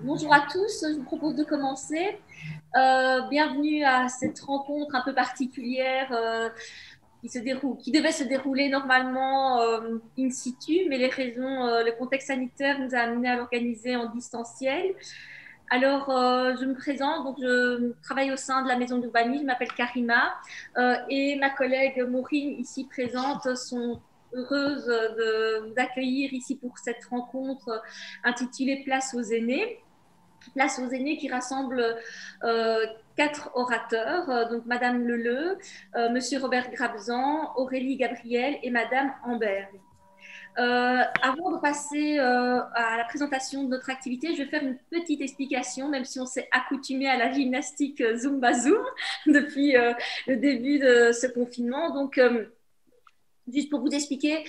Bonjour à tous, je vous propose de commencer. Bienvenue à cette rencontre un peu particulière qui devait se dérouler normalement in situ, mais le contexte sanitaire nous a amené à l'organiser en distanciel. Alors, je me présente, donc je travaille au sein de la maison d'urbanisme, je m'appelle Karima et ma collègue Maureen, ici présente, sont heureuses de vous accueillir ici pour cette rencontre intitulée Place aux aînés. Place aux aînés qui rassemble quatre orateurs, donc Madame Leleu, Monsieur Robert Grabzan, Aurélie Gabriel et Madame Amber. Avant de passer à la présentation de notre activité, je vais faire une petite explication, même si on s'est accoutumé à la gymnastique Zumba Zoom depuis le début de ce confinement. Donc, juste pour vous expliquer,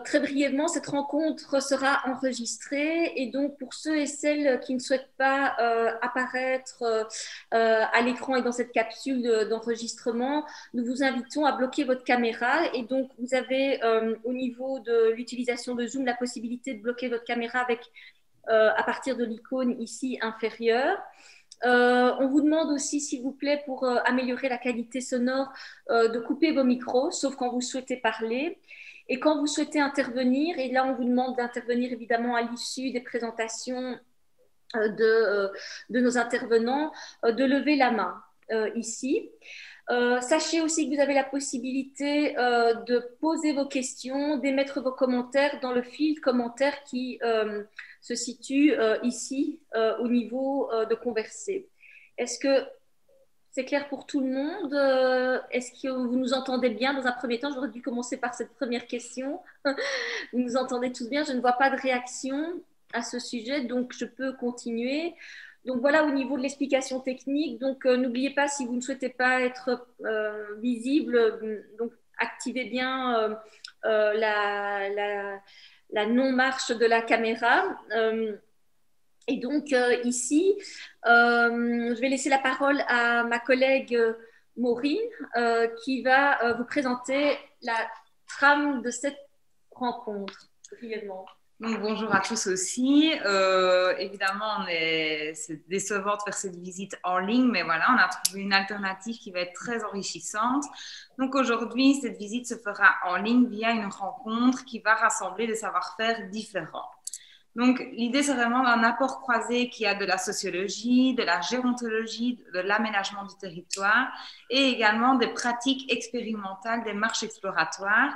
très brièvement, cette rencontre sera enregistrée et donc pour ceux et celles qui ne souhaitent pas apparaître à l'écran et dans cette capsule d'enregistrement, nous vous invitons à bloquer votre caméra et donc vous avez au niveau de l'utilisation de Zoom la possibilité de bloquer votre caméra à partir de l'icône ici inférieure. On vous demande aussi, s'il vous plaît, pour améliorer la qualité sonore, de couper vos micros, sauf quand vous souhaitez parler. Et quand vous souhaitez intervenir, et là on vous demande d'intervenir évidemment à l'issue des présentations de nos intervenants, de lever la main ici. Sachez aussi que vous avez la possibilité de poser vos questions, d'émettre vos commentaires dans le fil commentaires qui se situe ici au niveau de converser. Est-ce que c'est clair pour tout le monde? Est-ce que vous nous entendez bien dans un premier temps? J'aurais dû commencer par cette première question. Vous nous entendez tous bien? Je ne vois pas de réaction à ce sujet, donc je peux continuer. Donc voilà au niveau de l'explication technique. Donc n'oubliez pas, si vous ne souhaitez pas être visible, donc activez bien la non-marche de la caméra. Et donc ici, je vais laisser la parole à ma collègue Maureen qui va vous présenter la trame de cette rencontre brièvement. Donc, bonjour à tous aussi. Évidemment, c'est décevant de faire cette visite en ligne, mais voilà, on a trouvé une alternative qui va être très enrichissante. Donc, aujourd'hui, cette visite se fera en ligne via une rencontre qui va rassembler des savoir-faire différents. Donc, l'idée, c'est vraiment un apport croisé qui a de la sociologie, de la gérontologie, de l'aménagement du territoire et également des pratiques expérimentales, des marches exploratoires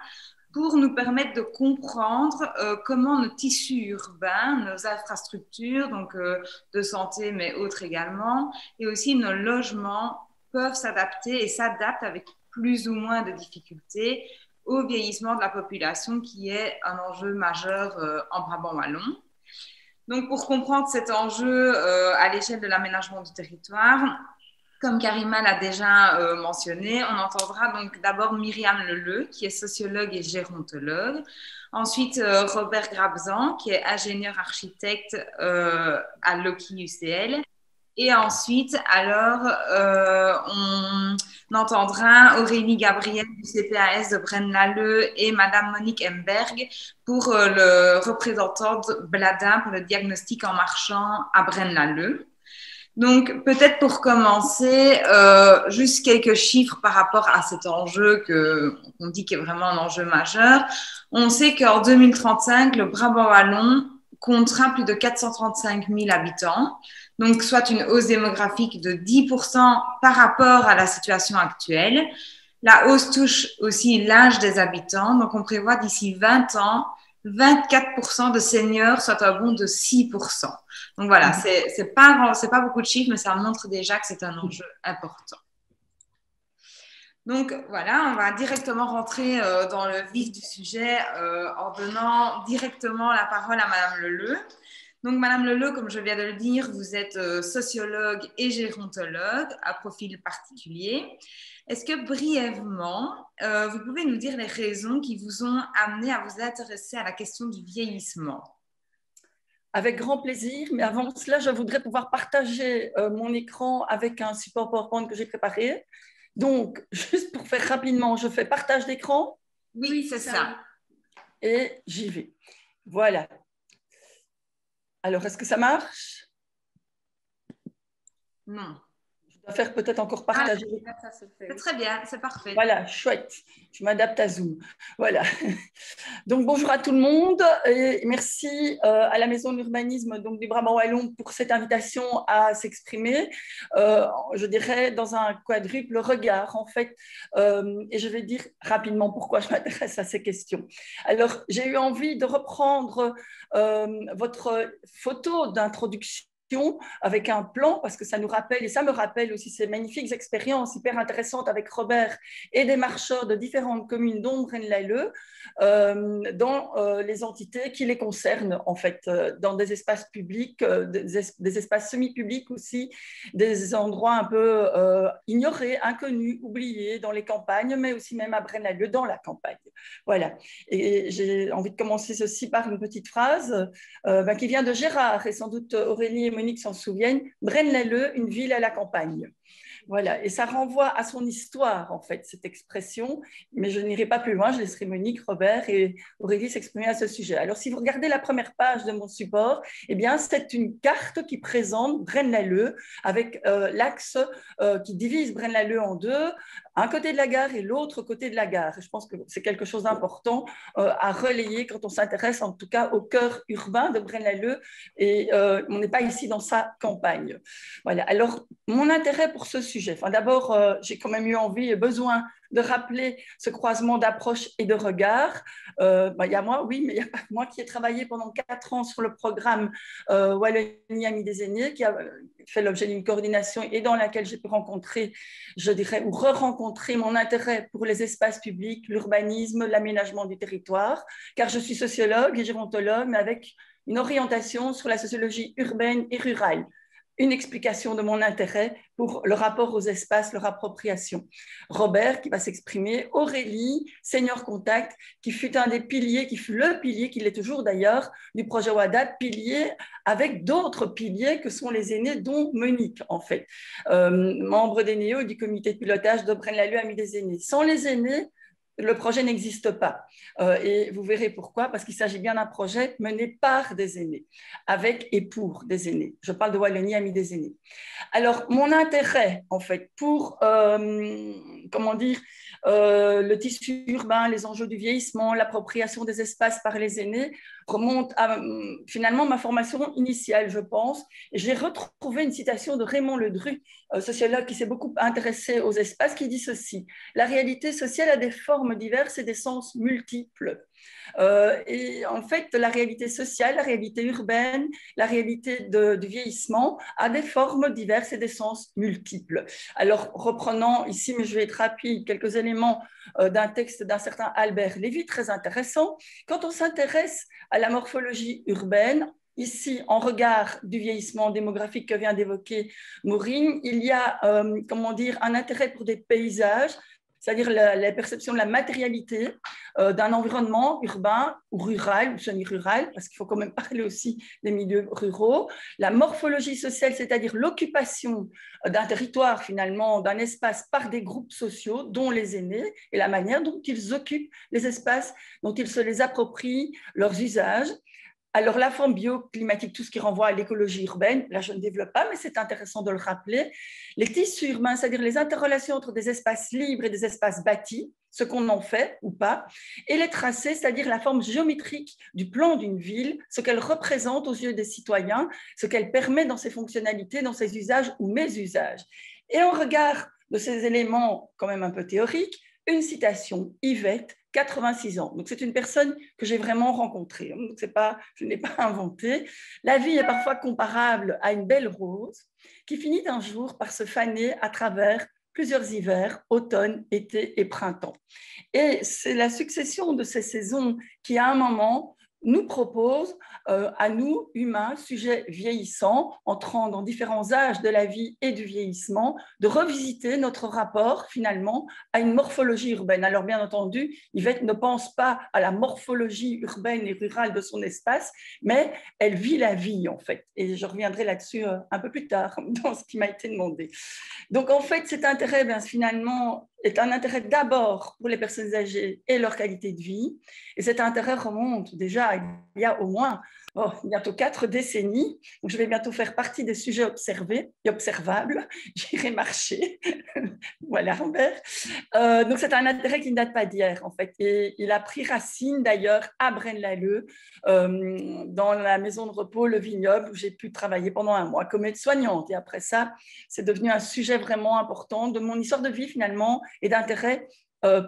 pour nous permettre de comprendre comment nos tissus urbains, nos infrastructures, donc de santé, mais autres également, et aussi nos logements peuvent s'adapter et s'adaptent avec plus ou moins de difficultés au vieillissement de la population qui est un enjeu majeur en Brabant wallon. Donc, pour comprendre cet enjeu à l'échelle de l'aménagement du territoire, comme Karima l'a déjà mentionné, on entendra donc d'abord Myriam Leleu, qui est sociologue et gérontologue. Ensuite, Robert Grabzan, qui est ingénieur architecte à Loki UCL. Et ensuite, alors, on entendra Aurélie Gabriel du CPAS de Braine-l'Alleud et Madame Monique Emberg pour le représentant de Bladin pour le diagnostic en marchant à Braine-l'Alleud. Donc, peut-être pour commencer, juste quelques chiffres par rapport à cet enjeu qu'on dit qui est vraiment un enjeu majeur. On sait qu'en 2035, le Brabant wallon comptera plus de 435 000 habitants, donc soit une hausse démographique de 10% par rapport à la situation actuelle. La hausse touche aussi l'âge des habitants, donc on prévoit d'ici 20 ans 24% de seniors, soit un bond de 6%. Donc voilà, c'est pas beaucoup de chiffres, mais ça montre déjà que c'est un enjeu important. Donc voilà, on va directement rentrer dans le vif du sujet en donnant directement la parole à Madame Leleu. Donc Madame Leleu, comme je viens de le dire, vous êtes sociologue et gérontologue à profil particulier. Est-ce que brièvement, vous pouvez nous dire les raisons qui vous ont amené à vous intéresser à la question du vieillissement? Avec grand plaisir, mais avant cela, je voudrais pouvoir partager mon écran avec un support PowerPoint que j'ai préparé. Donc, juste pour faire rapidement, je fais partage d'écran. Oui, c'est ça. Et j'y vais. Voilà. Alors, est-ce que ça marche? Non. Je dois faire peut-être encore partager. Ça se fait. C'est très bien, c'est parfait. Voilà, chouette. Je m'adapte à Zoom. Voilà. Donc, bonjour à tout le monde et merci à la Maison de l'Urbanisme donc, du Brabant Wallon pour cette invitation à s'exprimer, je dirais, dans un quadruple regard, en fait. Et je vais dire rapidement pourquoi je m'intéresse à ces questions. Alors, j'ai eu envie de reprendre votre photo d'introduction avec un plan, parce que ça nous rappelle, et ça me rappelle aussi ces magnifiques expériences hyper intéressantes avec Robert et des marcheurs de différentes communes, dont Braine-l'Alleud, dans les entités qui les concernent, en fait, dans des espaces publics, des espaces semi-publics aussi, des endroits un peu ignorés, inconnus, oubliés dans les campagnes, mais aussi même à Braine-l'Alleud, dans la campagne. Voilà. Et j'ai envie de commencer ceci par une petite phrase qui vient de Gérard, et sans doute Aurélie et Monique s'en souviennent, Braine-l'Alleud, une ville à la campagne. Voilà, et ça renvoie à son histoire, en fait, cette expression, mais je n'irai pas plus loin, je laisserai Monique, Robert et Aurélie s'exprimer à ce sujet. Alors, si vous regardez la première page de mon support, eh bien, c'est une carte qui présente Braine-l'Alleud avec l'axe qui divise Braine-l'Alleud en deux, un côté de la gare et l'autre côté de la gare. Et je pense que c'est quelque chose d'important à relayer quand on s'intéresse, en tout cas, au cœur urbain de Braine-l'Alleud, et on n'est pas ici dans sa campagne. Voilà, alors, mon intérêt pour ce sujet, enfin, d'abord, j'ai quand même eu envie et besoin de rappeler ce croisement d'approche et de regard. Il y a moi, oui, mais il n'y a pas que moi qui ai travaillé pendant 4 ans sur le programme Wallonie Amis des aînés, qui a fait l'objet d'une coordination et dans laquelle j'ai pu rencontrer, je dirais, ou re-rencontrer mon intérêt pour les espaces publics, l'urbanisme, l'aménagement du territoire, car je suis sociologue et gérontologue, mais avec une orientation sur la sociologie urbaine et rurale. Une explication de mon intérêt pour le rapport aux espaces, leur appropriation. Robert, qui va s'exprimer, Aurélie, Senior Contact, qui fut un des piliers, qui fut le pilier, qui l'est toujours d'ailleurs, du projet WADAT, pilier avec d'autres piliers que sont les aînés, dont Monique, en fait, membre des NEO et du comité de pilotage de Braine-l'Alleud Amis des aînés. Sans les aînés, le projet n'existe pas. Et vous verrez pourquoi, parce qu'il s'agit bien d'un projet mené par des aînés, avec et pour des aînés. Je parle de Wallonie Amis des aînés. Alors, mon intérêt, en fait, pour, comment dire, le tissu urbain, les enjeux du vieillissement, l'appropriation des espaces par les aînés, remonte à finalement ma formation initiale, je pense. Et j'ai retrouvé une citation de Raymond Ledru, sociologue qui s'est beaucoup intéressé aux espaces, qui dit ceci: la réalité sociale a des formes diverses et des sens multiples. Et en fait, la réalité sociale, la réalité urbaine, la réalité du vieillissement a des formes diverses et des sens multiples. Alors, reprenant ici, mais je vais être rapide, quelques éléments d'un texte d'un certain Albert Lévy, très intéressant. Quand on s'intéresse à la morphologie urbaine, ici, en regard du vieillissement démographique que vient d'évoquer Maureen, il y a, comment dire, un intérêt pour des paysages, c'est-à-dire la perception de la matérialité d'un environnement urbain ou rural ou semi-rural, parce qu'il faut quand même parler aussi des milieux ruraux, la morphologie sociale, c'est-à-dire l'occupation d'un territoire finalement, d'un espace par des groupes sociaux, dont les aînés, et la manière dont ils occupent les espaces, dont ils se les approprient, leurs usages. Alors, la forme bioclimatique, tout ce qui renvoie à l'écologie urbaine, là, je ne développe pas, mais c'est intéressant de le rappeler. Les tissus urbains, c'est-à-dire les interrelations entre des espaces libres et des espaces bâtis, ce qu'on en fait ou pas, et les tracés, c'est-à-dire la forme géométrique du plan d'une ville, ce qu'elle représente aux yeux des citoyens, ce qu'elle permet dans ses fonctionnalités, dans ses usages ou mésusages. Et en regard de ces éléments quand même un peu théoriques, une citation, Yvette, 86 ans. Donc, c'est une personne que j'ai vraiment rencontrée. Donc, je ne l'ai pas inventée. La vie est parfois comparable à une belle rose qui finit un jour par se faner à travers plusieurs hivers, automne, été et printemps. Et c'est la succession de ces saisons qui, à un moment, nous propose à nous, humains, sujets vieillissants, entrant dans différents âges de la vie et du vieillissement, de revisiter notre rapport finalement à une morphologie urbaine. Alors bien entendu, Yvette ne pense pas à la morphologie urbaine et rurale de son espace, mais elle vit la vie en fait. Et je reviendrai là-dessus un peu plus tard dans ce qui m'a été demandé. Donc en fait, cet intérêt, finalement, est un intérêt d'abord pour les personnes âgées et leur qualité de vie. Et cet intérêt remonte déjà il y a au moins bientôt 4 décennies. Donc, je vais bientôt faire partie des sujets observés et observables. J'irai marcher. Voilà, Robert. Donc, c'est un intérêt qui ne date pas d'hier, en fait. Et il a pris racine, d'ailleurs, à Braine-l'Alleud, dans la maison de repos Le Vignoble, où j'ai pu travailler pendant un mois comme aide-soignante. Et après ça, c'est devenu un sujet vraiment important de mon histoire de vie, finalement, et d'intérêt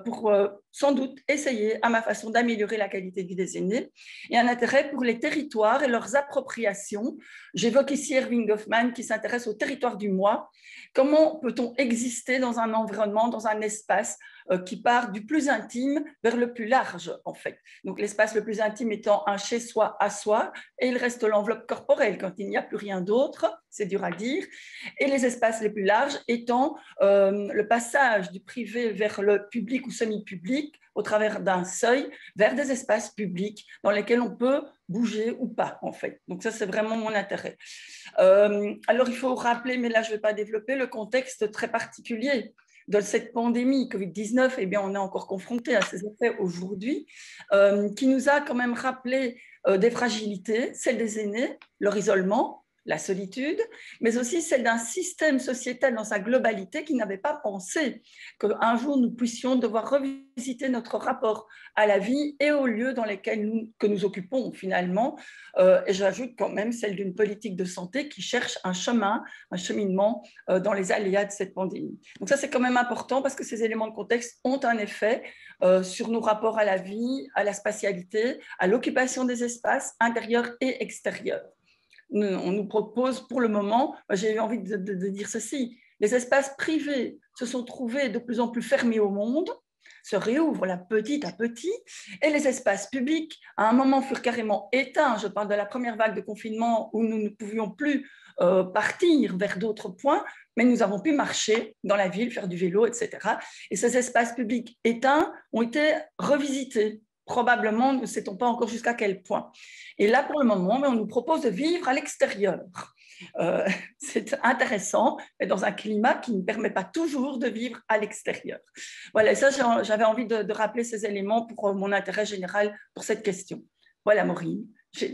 pour sans doute essayer à ma façon d'améliorer la qualité de vie des aînés, et un intérêt pour les territoires et leurs appropriations. J'évoque ici Erving Goffman qui s'intéresse au territoire du moi. Comment peut-on exister dans un environnement, dans un espace qui part du plus intime vers le plus large, en fait. Donc l'espace le plus intime étant un chez-soi à soi, et il reste l'enveloppe corporelle quand il n'y a plus rien d'autre, c'est dur à dire, et les espaces les plus larges étant le passage du privé vers le public ou semi-public au travers d'un seuil vers des espaces publics dans lesquels on peut bouger ou pas, en fait. Donc ça, c'est vraiment mon intérêt. Alors, il faut rappeler, mais là, je ne vais pas développer, le contexte très particulier de cette pandémie Covid-19. Eh bien, on est encore confronté à ces effets aujourd'hui, qui nous a quand même rappelé des fragilités, celles des aînés, leur isolement, la solitude, mais aussi celle d'un système sociétal dans sa globalité qui n'avait pas pensé qu'un jour nous puissions devoir revisiter notre rapport à la vie et aux lieux dans lesquels que nous occupons finalement. Et j'ajoute quand même celle d'une politique de santé qui cherche un chemin, un cheminement dans les aléas de cette pandémie. Donc ça, c'est quand même important parce que ces éléments de contexte ont un effet sur nos rapports à la vie, à la spatialité, à l'occupation des espaces intérieurs et extérieurs. On nous propose pour le moment, j'ai eu envie de dire ceci, les espaces privés se sont trouvés de plus en plus fermés au monde, se réouvrent là petit à petit, et les espaces publics, à un moment, furent carrément éteints. Je parle de la première vague de confinement où nous ne pouvions plus partir vers d'autres points, mais nous avons pu marcher dans la ville, faire du vélo, etc. Et ces espaces publics éteints ont été revisités. Probablement, ne sait-on pas encore jusqu'à quel point. Et là, pour le moment, on nous propose de vivre à l'extérieur. C'est intéressant, mais dans un climat qui ne permet pas toujours de vivre à l'extérieur. Voilà, ça, j'avais envie de rappeler ces éléments pour mon intérêt général pour cette question. Voilà, Maureen. Je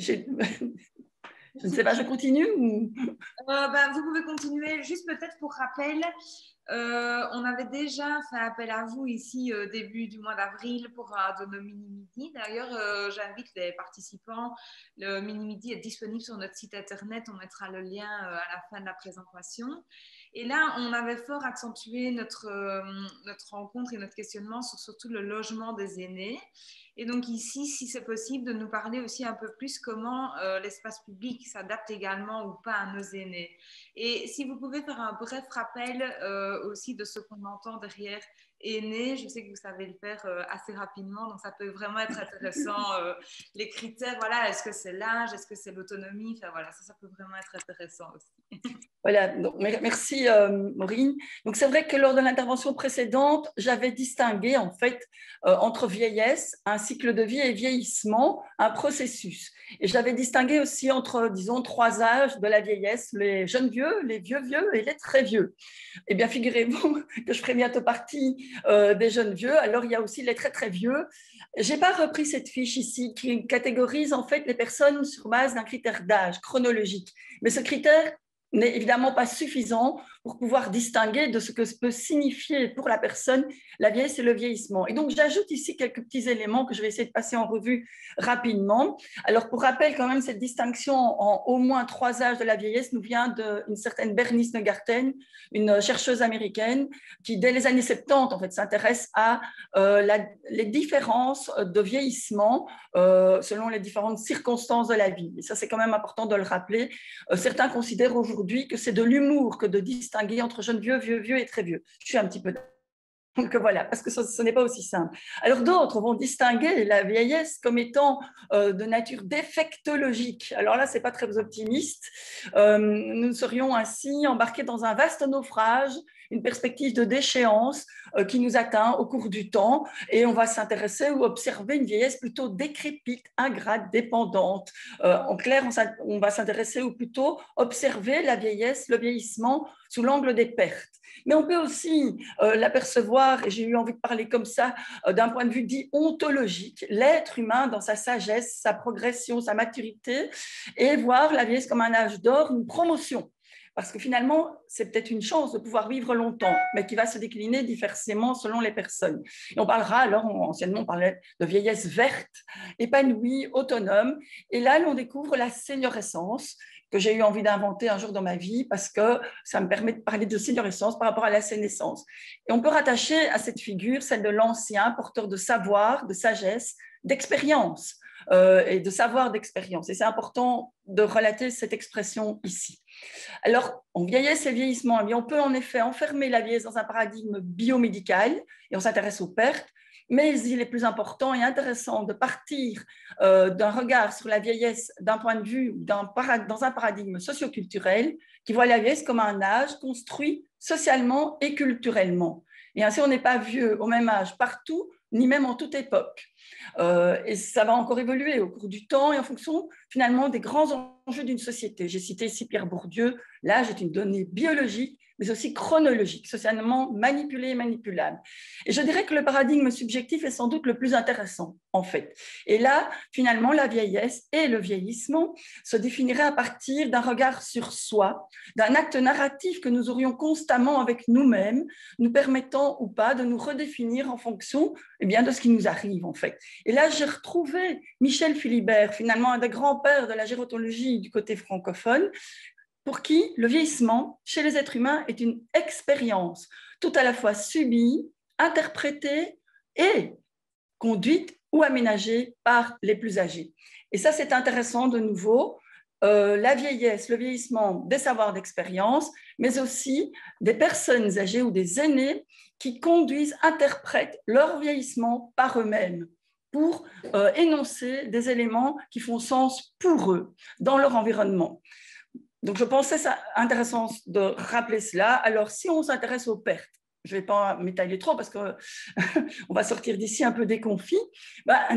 ne sais pas, je continue ou... Vous pouvez continuer. Juste peut-être pour rappel, on avait déjà fait appel à vous ici début du mois d'avril pour un de nos mini-midis. D'ailleurs, j'invite les participants. Le mini-midi est disponible sur notre site internet. On mettra le lien à la fin de la présentation. Et là, on avait fort accentué notre rencontre et notre questionnement sur surtout le logement des aînés. Et donc ici, si c'est possible, de nous parler aussi un peu plus comment l'espace public s'adapte également ou pas à nos aînés. Et si vous pouvez faire un bref rappel aussi de ce qu'on entend derrière aînés, je sais que vous savez le faire assez rapidement, donc ça peut vraiment être intéressant. Les critères, voilà, est-ce que c'est l'âge, est-ce que c'est l'autonomie, enfin voilà, ça peut vraiment être intéressant aussi. Voilà, donc, merci Maureen. Donc c'est vrai que lors de l'intervention précédente, j'avais distingué en fait entre vieillesse, un cycle de vie, et vieillissement, un processus. Et j'avais distingué aussi entre, disons, 3 âges de la vieillesse, les jeunes vieux, les vieux vieux et les très vieux. Eh bien, figurez-vous que je ferai bientôt partie des jeunes vieux. Alors, il y a aussi les très très vieux. Je n'ai pas repris cette fiche ici qui catégorise en fait les personnes sur base d'un critère d'âge chronologique. Mais ce critère n'est évidemment pas suffisant pour pouvoir distinguer de ce que peut signifier pour la personne la vieillesse et le vieillissement. Et donc, j'ajoute ici quelques petits éléments que je vais essayer de passer en revue rapidement. Alors, pour rappel, quand même, cette distinction en au moins 3 âges de la vieillesse nous vient d'une certaine Bernice Neugarten, une chercheuse américaine qui, dès les années 70, en fait, s'intéresse à les différences de vieillissement selon les différentes circonstances de la vie. Et ça, c'est quand même important de le rappeler. Certains considèrent aujourd'hui que c'est de l'humour que de distinguer entre jeunes vieux, vieux, vieux et très vieux. Je suis un petit peu... Donc voilà, parce que ce n'est pas aussi simple. Alors d'autres vont distinguer la vieillesse comme étant de nature défectologique. Alors là, ce n'est pas très optimiste. Nous serions ainsi embarqués dans un vaste naufrage une perspective de déchéance qui nous atteint au cours du temps, et on va s'intéresser ou observer une vieillesse plutôt décrépite, ingrate, dépendante. En clair, on va s'intéresser ou plutôt observer la vieillesse, le vieillissement sous l'angle des pertes. Mais on peut aussi l'apercevoir, et j'ai eu envie de parler comme ça, d'un point de vue dit ontologique, l'être humain dans sa sagesse, sa progression, sa maturité, et voir la vieillesse comme un âge d'or, une promotion. Parce que finalement, c'est peut-être une chance de pouvoir vivre longtemps, mais qui va se décliner diversément selon les personnes. Et on parlera alors, anciennement on parlait de vieillesse verte, épanouie, autonome, et là on découvre la seniorescence, que j'ai eu envie d'inventer un jour dans ma vie parce que ça me permet de parler de seniorescence par rapport à la sénescence. Et on peut rattacher à cette figure celle de l'ancien, porteur de savoir, de sagesse, d'expérience et de savoir d'expérience. Et c'est important de relater cette expression ici. Alors, en vieillesse et vieillissement, on peut en effet enfermer la vieillesse dans un paradigme biomédical et on s'intéresse aux pertes. Mais il est plus important et intéressant de partir d'un regard sur la vieillesse d'un point de vue, dans un paradigme socioculturel qui voit la vieillesse comme un âge construit socialement et culturellement. Et ainsi, on n'est pas vieux au même âge partout, ni même en toute époque. Et ça va encore évoluer au cours du temps et en fonction finalement des grands enjeux d'une société. J'ai cité ici Pierre Bourdieu, l'âge est une donnée biologique, mais aussi chronologique, socialement manipulée et manipulable. Et je dirais que le paradigme subjectif est sans doute le plus intéressant, en fait. Et là, finalement, la vieillesse et le vieillissement se définiraient à partir d'un regard sur soi, d'un acte narratif que nous aurions constamment avec nous-mêmes, nous permettant ou pas de nous redéfinir en fonction de ce qui nous arrive, en fait. Et là, j'ai retrouvé Michel Philibert, finalement un des grands-pères de la gérontologie du côté francophone, pour qui le vieillissement chez les êtres humains est une expérience tout à la fois subie, interprétée et conduite ou aménagée par les plus âgés. Et ça, c'est intéressant de nouveau. La vieillesse, le vieillissement, des savoirs d'expérience, mais aussi des personnes âgées ou des aînés qui conduisent, interprètent leur vieillissement par eux-mêmes pour énoncer des éléments qui font sens pour eux dans leur environnement. Donc, je pensais ça intéressant de rappeler cela. Alors, si on s'intéresse aux pertes, je ne vais pas m'étaler trop parce qu'on va sortir d'ici un peu déconfit,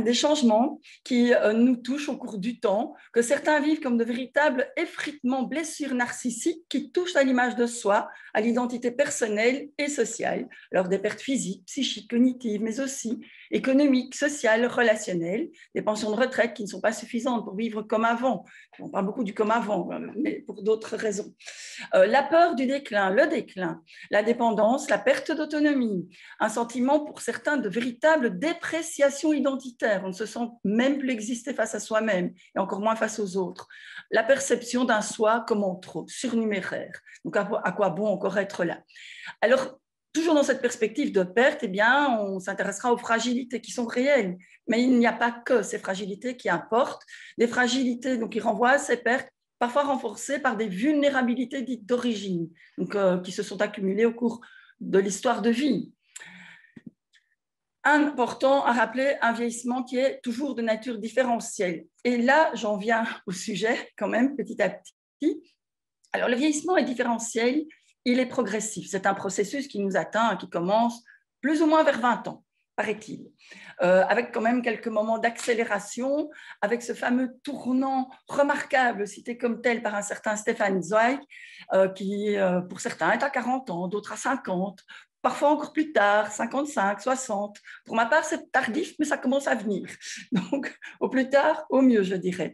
des changements qui nous touchent au cours du temps, que certains vivent comme de véritables effritements, blessures narcissiques qui touchent à l'image de soi, à l'identité personnelle et sociale. Alors, des pertes physiques, psychiques, cognitives, mais aussi économiques, sociales, relationnelles, des pensions de retraite qui ne sont pas suffisantes pour vivre comme avant. On parle beaucoup du comme avant, mais pour d'autres raisons. La peur du déclin, le déclin, la dépendance, la perte d'autonomie, un sentiment pour certains de véritable dépréciation identitaire. On ne se sent même plus exister face à soi-même et encore moins face aux autres. La perception d'un soi comme en trop, surnuméraire. Donc à quoi bon encore être là? Alors, toujours dans cette perspective de perte, on s'intéressera aux fragilités qui sont réelles. Mais il n'y a pas que ces fragilités qui importent. Des fragilités donc, qui renvoient à ces pertes, parfois renforcées par des vulnérabilités dites d'origine, qui se sont accumulées au cours de l'histoire de vie. Important à rappeler un vieillissement qui est toujours de nature différentielle. Et là, j'en viens au sujet quand même petit à petit. Alors, le vieillissement est différentiel, il est progressif. C'est un processus qui nous atteint, qui commence plus ou moins vers 20 ans, paraît-il, avec quand même quelques moments d'accélération, avec ce fameux tournant remarquable, cité comme tel par un certain Stefan Zweig, qui, pour certains, est à 40 ans, d'autres à 50, parfois encore plus tard, 55, 60. Pour ma part, c'est tardif, mais ça commence à venir. Donc, au plus tard, au mieux, je dirais.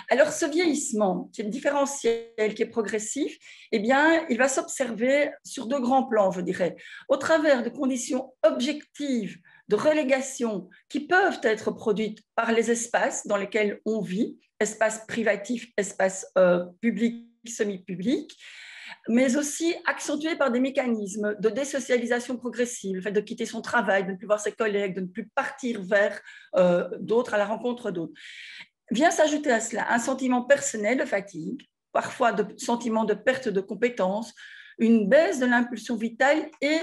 Alors, ce vieillissement, qui est différentiel, qui est progressif, il va s'observer sur deux grands plans, je dirais, au travers de conditions objectives de relégation qui peuvent être produites par les espaces dans lesquels on vit, espaces privatifs, espaces publics, semi-publics, mais aussi accentué par des mécanismes de désocialisation progressive, le fait de quitter son travail, de ne plus voir ses collègues, de ne plus partir vers d'autres, à la rencontre d'autres. Vient s'ajouter à cela un sentiment personnel de fatigue, parfois de sentiment de perte de compétences, une baisse de l'impulsion vitale et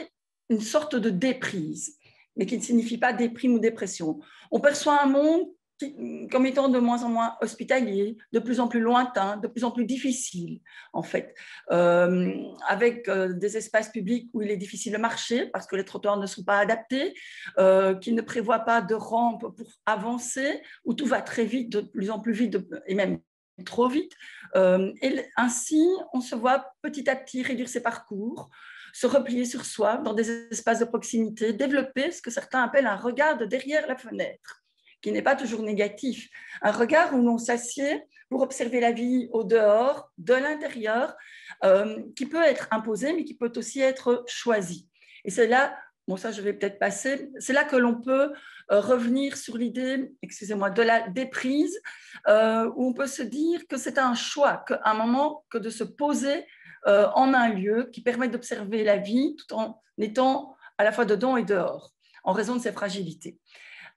une sorte de déprise, mais qui ne signifie pas déprime ou dépression. On perçoit un monde comme étant de moins en moins hospitaliers, de plus en plus lointains, de plus en plus difficiles, en fait, avec des espaces publics où il est difficile de marcher parce que les trottoirs ne sont pas adaptés, qui ne prévoient pas de rampe pour avancer, où tout va très vite, de plus en plus vite, et même trop vite. Et ainsi, on se voit petit à petit réduire ses parcours, se replier sur soi dans des espaces de proximité, développer ce que certains appellent un regard de derrière la fenêtre, qui n'est pas toujours négatif. Un regard où l'on s'assied pour observer la vie au dehors, de l'intérieur, qui peut être imposé, mais qui peut aussi être choisi. Et c'est là, bon ça je vais peut-être passer, c'est là que l'on peut revenir sur l'idée, excusez-moi, de la déprise, où on peut se dire que c'est un choix, qu'à un moment, que de se poser en un lieu qui permet d'observer la vie tout en étant à la fois dedans et dehors, en raison de ses fragilités.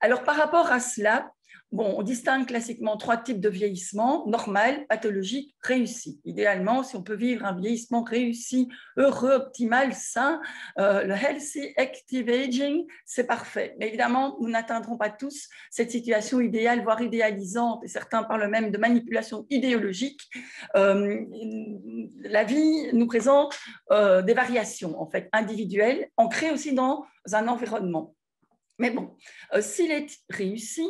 Alors, par rapport à cela, bon, on distingue classiquement 3 types de vieillissement: normal, pathologique, réussi. Idéalement, si on peut vivre un vieillissement réussi, heureux, optimal, sain, le healthy active aging, c'est parfait. Mais évidemment, nous n'atteindrons pas tous cette situation idéale, voire idéalisante, et certains parlent même de manipulation idéologique. La vie nous présente des variations, en fait, individuelles, ancrées aussi dans un environnement. Mais bon, s'il est réussi,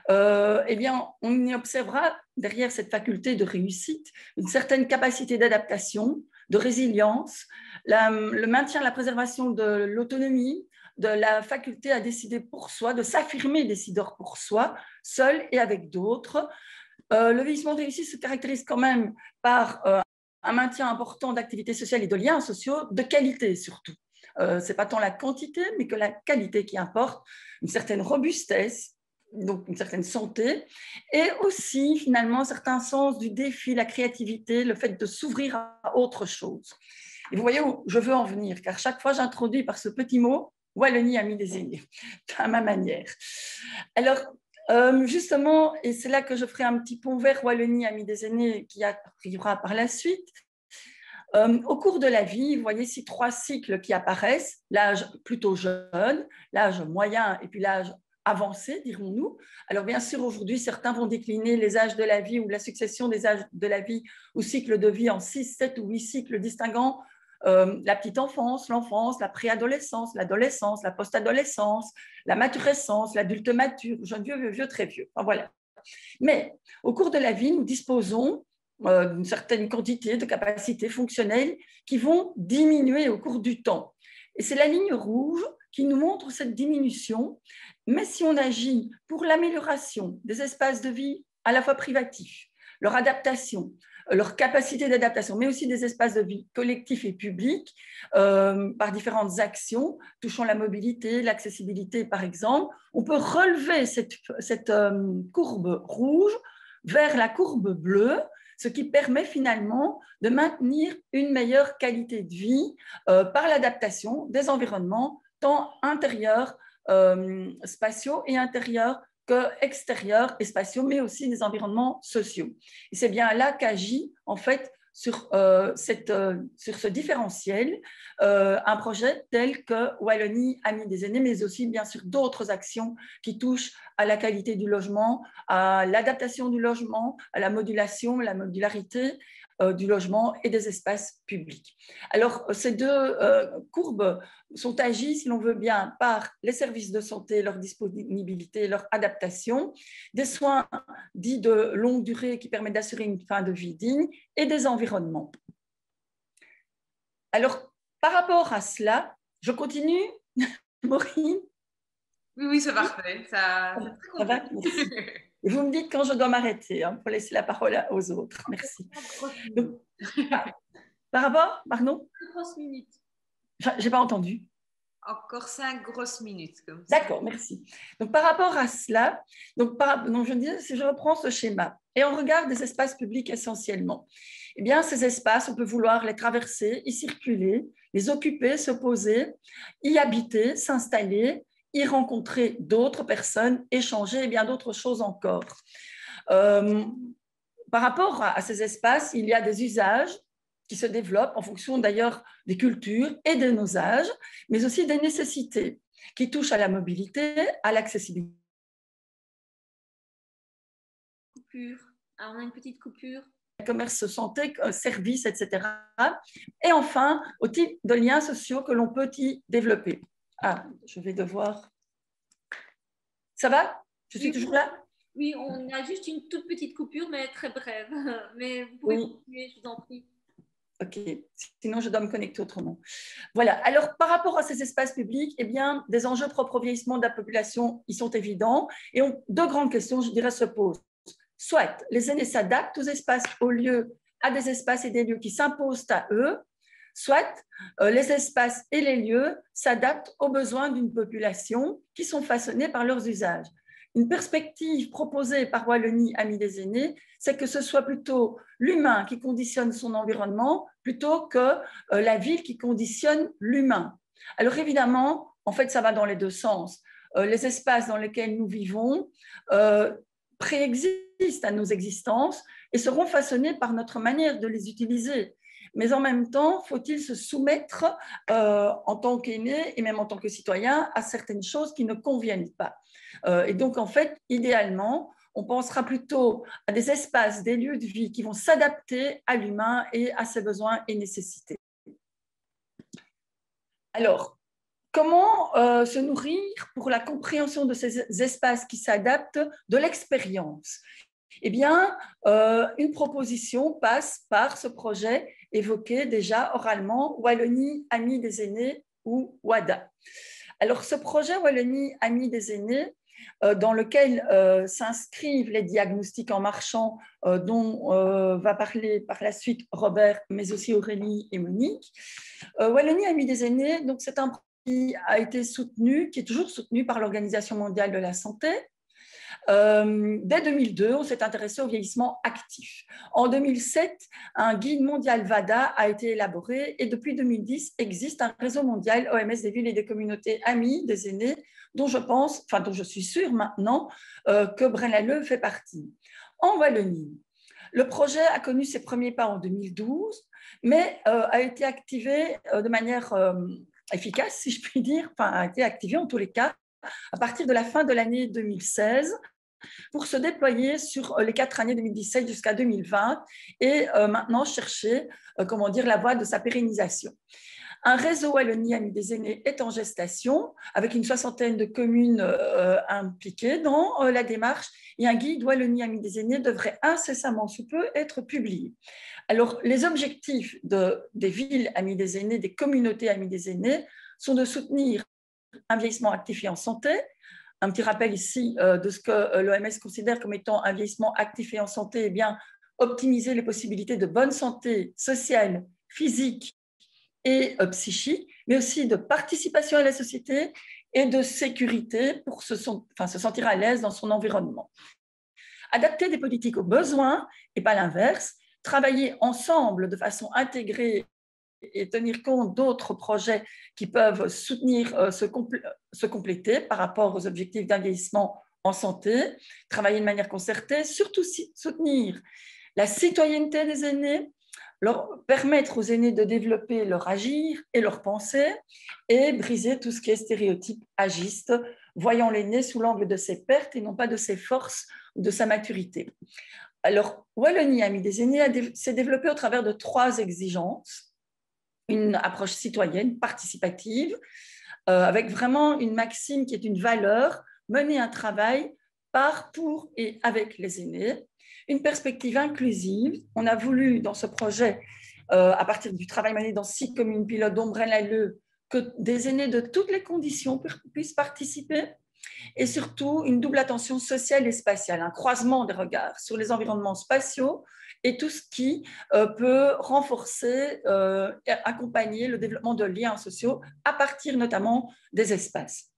eh bien, on y observera derrière cette faculté de réussite une certaine capacité d'adaptation, de résilience, le maintien, la préservation de l'autonomie, de la faculté à décider pour soi, de s'affirmer décideur pour soi, seul et avec d'autres. Le vieillissement réussi se caractérise quand même par un maintien important d'activités sociales et de liens sociaux de qualité surtout. Ce n'est pas tant la quantité, mais que la qualité qui importe, une certaine robustesse, donc une certaine santé, et aussi finalement un certain sens du défi, la créativité, le fait de s'ouvrir à autre chose. Et vous voyez où je veux en venir, car chaque fois j'introduis par ce petit mot Wallonie Amis des aînés, à ma manière. Alors, justement, et c'est là que je ferai un petit pont vers Wallonie Amis des aînés qui arrivera par la suite. Au cours de la vie, vous voyez ici 3 cycles qui apparaissent: l'âge plutôt jeune, l'âge moyen et puis l'âge avancé, dirons-nous. Alors bien sûr, aujourd'hui, certains vont décliner les âges de la vie ou la succession des âges de la vie ou cycles de vie en 6, 7 ou 8 cycles distinguant la petite enfance, l'enfance, la préadolescence, l'adolescence, la post-adolescence, la maturescence, l'adulte mature, jeune vieux, vieux, très vieux. Enfin, voilà. Mais au cours de la vie, nous disposons d'une certaine quantité de capacités fonctionnelles qui vont diminuer au cours du temps. Et c'est la ligne rouge qui nous montre cette diminution. Mais si on agit pour l'amélioration des espaces de vie à la fois privatifs, leur adaptation, leur capacité d'adaptation, mais aussi des espaces de vie collectifs et publics, par différentes actions touchant la mobilité, l'accessibilité par exemple, on peut relever cette courbe rouge vers la courbe bleue, ce qui permet finalement de maintenir une meilleure qualité de vie par l'adaptation des environnements, tant intérieurs, spatiaux et intérieurs que extérieurs et spatiaux, mais aussi des environnements sociaux. Et c'est bien là qu'agit en fait sur ce différentiel un projet tel que Wallonie Amis des aînés, mais aussi bien sûr d'autres actions qui touchent à la qualité du logement, à l'adaptation du logement, à la modulation, la modularité du logement et des espaces publics. Alors, ces 2 courbes sont agies, si l'on veut bien, par les services de santé, leur disponibilité, leur adaptation, des soins dits de longue durée qui permettent d'assurer une fin de vie digne et des environnements. Alors, par rapport à cela, je continue, Maureen? Oui, c'est parfait. Ça va, merci. Et vous me dites quand je dois m'arrêter, pour laisser la parole aux autres. Merci. Donc, par rapport, pardon? 5 grosses minutes. Je n'ai pas entendu. Encore 5 grosses minutes. D'accord, merci. Donc, par rapport à cela, donc je disais, si je reprends ce schéma, et on regarde des espaces publics essentiellement, eh bien, ces espaces, on peut vouloir les traverser, y circuler, les occuper, se poser, y habiter, s'installer, y rencontrer d'autres personnes, échanger et bien d'autres choses encore. Par rapport à ces espaces, il y a des usages qui se développent en fonction d'ailleurs des cultures et de nos âges, mais aussi des nécessités qui touchent à la mobilité, à l'accessibilité coupure. Ah, on a une petite coupure. Commerce, santé, services, etc. Et enfin, au type de liens sociaux que l'on peut y développer. Ah, je vais devoir... Ça va? Je suis toujours là? Oui, on a juste une toute petite coupure, mais très brève. Mais vous pouvez continuer, je vous en prie. Ok, sinon je dois me connecter autrement. Voilà, alors par rapport à ces espaces publics, eh bien, des enjeux propres au vieillissement de la population, ils sont évidents. Et deux grandes questions, je dirais, se posent. Soit les aînés s'adaptent aux espaces, à des espaces et des lieux qui s'imposent à eux, soit les espaces et les lieux s'adaptent aux besoins d'une population qui sont façonnés par leurs usages. Une perspective proposée par Wallonie Amis des aînés, c'est que ce soit plutôt l'humain qui conditionne son environnement plutôt que la ville qui conditionne l'humain. Alors évidemment, en fait, ça va dans les deux sens. Les espaces dans lesquels nous vivons préexistent à nos existences et seront façonnés par notre manière de les utiliser. Mais en même temps, faut-il se soumettre en tant qu'aîné et même en tant que citoyen à certaines choses qui ne conviennent pas. Et donc, en fait, idéalement, on pensera plutôt à des espaces, des lieux de vie qui vont s'adapter à l'humain et à ses besoins et nécessités. Alors, comment se nourrir pour la compréhension de ces espaces qui s'adaptent de l'expérience? Eh bien, une proposition passe par ce projet évoqué déjà oralement, Wallonie Amis des aînés ou WADA. Alors, ce projet Wallonie Amis des aînés, dans lequel s'inscrivent les diagnostics en marchant dont va parler par la suite Robert, mais aussi Aurélie et Monique. Wallonie Amis des aînés, donc c'est un projet qui a été soutenu, qui est toujours soutenu par l'Organisation mondiale de la santé. Dès 2002, on s'est intéressé au vieillissement actif. En 2007, un guide mondial VADA a été élaboré et depuis 2010 existe un réseau mondial OMS des villes et des communautés amies des aînés dont je suis sûre maintenant que Braine-l'Alleud fait partie. En Wallonie, le projet a connu ses premiers pas en 2012, mais a été activé de manière efficace, si je puis dire, enfin a été activé en tous les cas à partir de la fin de l'année 2016 pour se déployer sur les 4 années 2017 jusqu'à 2020 et maintenant chercher la voie de sa pérennisation. Un réseau Wallonie Amis des aînés est en gestation avec une 60aine de communes impliquées dans la démarche et un guide Wallonie Amis des aînés devrait incessamment sous peu être publié. Alors, les objectifs des villes Amis des aînés, des communautés Amis des aînés sont de soutenir un vieillissement actif et en santé. Un petit rappel ici de ce que l'OMS considère comme étant un vieillissement actif et en santé, eh bien, optimiser les possibilités de bonne santé sociale, physique et psychique, mais aussi de participation à la société et de sécurité pour se sentir à l'aise dans son environnement. Adapter des politiques aux besoins et pas l'inverse, travailler ensemble de façon intégrée et tenir compte d'autres projets qui peuvent soutenir, se compléter par rapport aux objectifs d'un vieillissement en santé, travailler de manière concertée, surtout soutenir la citoyenneté des aînés, leur permettre aux aînés de développer leur agir et leur pensée et briser tout ce qui est stéréotype agiste, voyant l'aîné sous l'angle de ses pertes et non pas de ses forces ou de sa maturité. Alors, Wallonie Amis des aînés s'est développée au travers de 3 exigences. Une approche citoyenne, participative, avec vraiment une maxime qui est une valeur, mener un travail par, pour et avec les aînés. Une perspective inclusive. On a voulu, dans ce projet, à partir du travail mené dans 6 communes pilotes dont Braine-l'Alleud, que des aînés de toutes les conditions puissent participer. Et surtout, une double attention sociale et spatiale, un croisement des regards sur les environnements spatiaux et tout ce qui peut renforcer et accompagner le développement de liens sociaux à partir notamment des espaces.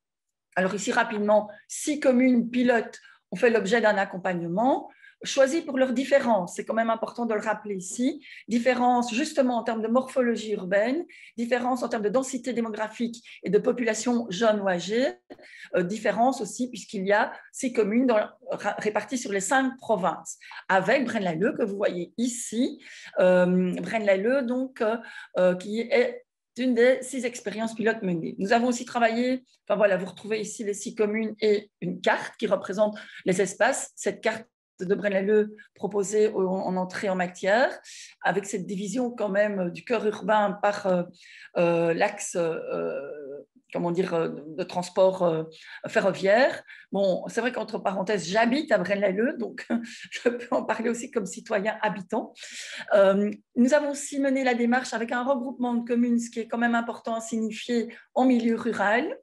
Alors ici, rapidement, 6 communes pilotes ont fait l'objet d'un accompagnement choisis pour leurs différences, c'est quand même important de le rappeler ici, différences justement en termes de morphologie urbaine, différences en termes de densité démographique et de population jeune ou âgée, différences aussi puisqu'il y a 6 communes réparties sur les 5 provinces, avec Braine-l'Alleud que vous voyez ici, Braine-l'Alleud donc qui est une des 6 expériences pilotes menées. Nous avons aussi travaillé, vous retrouvez ici les 6 communes et une carte qui représente les espaces. Cette carte de Braine-l'Alleud proposée en entrée en matière, avec cette division quand même du cœur urbain par l'axe comment dire, de transport ferroviaire. Bon, c'est vrai qu'entre parenthèses, j'habite à Braine-l'Alleud, donc je peux en parler aussi comme citoyen habitant. Nous avons aussi mené la démarche avec un regroupement de communes, ce qui est quand même important à signifier en milieu rural.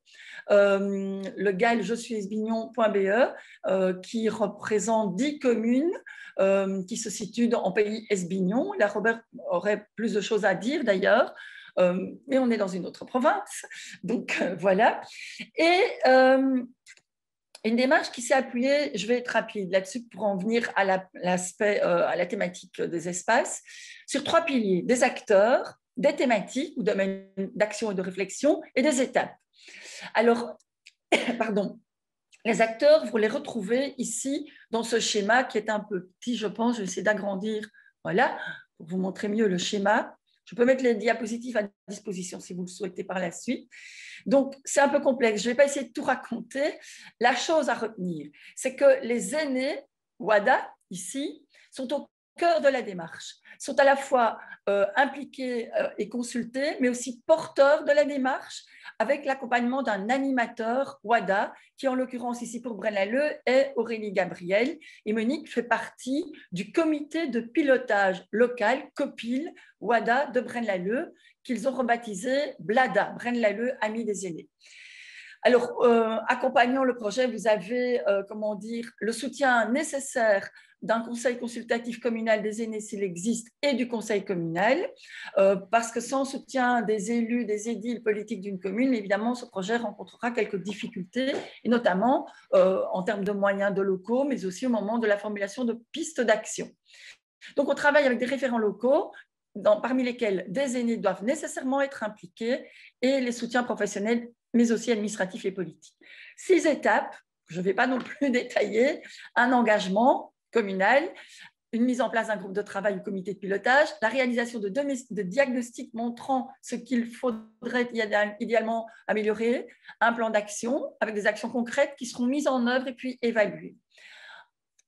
Le GAL je suis esbignon.be qui représente 10 communes qui se situent en pays esbignon. Là, Robert aurait plus de choses à dire d'ailleurs. Mais on est dans une autre province, donc voilà. Et une démarche qui s'est appuyée, je vais être rapide là-dessus pour en venir à la thématique des espaces, sur 3 piliers: des acteurs, des thématiques ou domaines d'action et de réflexion, et des étapes. Alors, pardon, les acteurs, vous les retrouvez ici dans ce schéma qui est un peu petit, je pense. Je vais essayer d'agrandir, voilà, pour vous montrer mieux le schéma. Je peux mettre les diapositives à disposition si vous le souhaitez par la suite. Donc, c'est un peu complexe. Je ne vais pas essayer de tout raconter. La chose à retenir, c'est que les aînés, WADA, ici, sont au cœur de la démarche, sont à la fois impliqués et consultés, mais aussi porteurs de la démarche, avec l'accompagnement d'un animateur WADA, qui en l'occurrence ici pour Braine-l'Alleud est Aurélie Gabriel. Et Monique fait partie du comité de pilotage local COPIL WADA de Braine-l'Alleud, qu'ils ont rebaptisé BLADA, Braine-l'Alleud Amis des aînés. Alors, accompagnant le projet, vous avez, comment dire, le soutien nécessaire d'un conseil consultatif communal des aînés s'il existe et du conseil communal, parce que sans soutien des élus, des édiles politiques d'une commune, évidemment, ce projet rencontrera quelques difficultés, et notamment en termes de moyens de locaux, mais aussi au moment de la formulation de pistes d'action. Donc, on travaille avec des référents locaux, parmi lesquels des aînés doivent nécessairement être impliqués, et les soutiens professionnels, mais aussi administratifs et politiques. 6 étapes, je ne vais pas non plus détailler: un engagement communal, une mise en place d'un groupe de travail ou comité de pilotage, la réalisation de diagnostics montrant ce qu'il faudrait idéalement améliorer, un plan d'action avec des actions concrètes qui seront mises en œuvre et puis évaluées.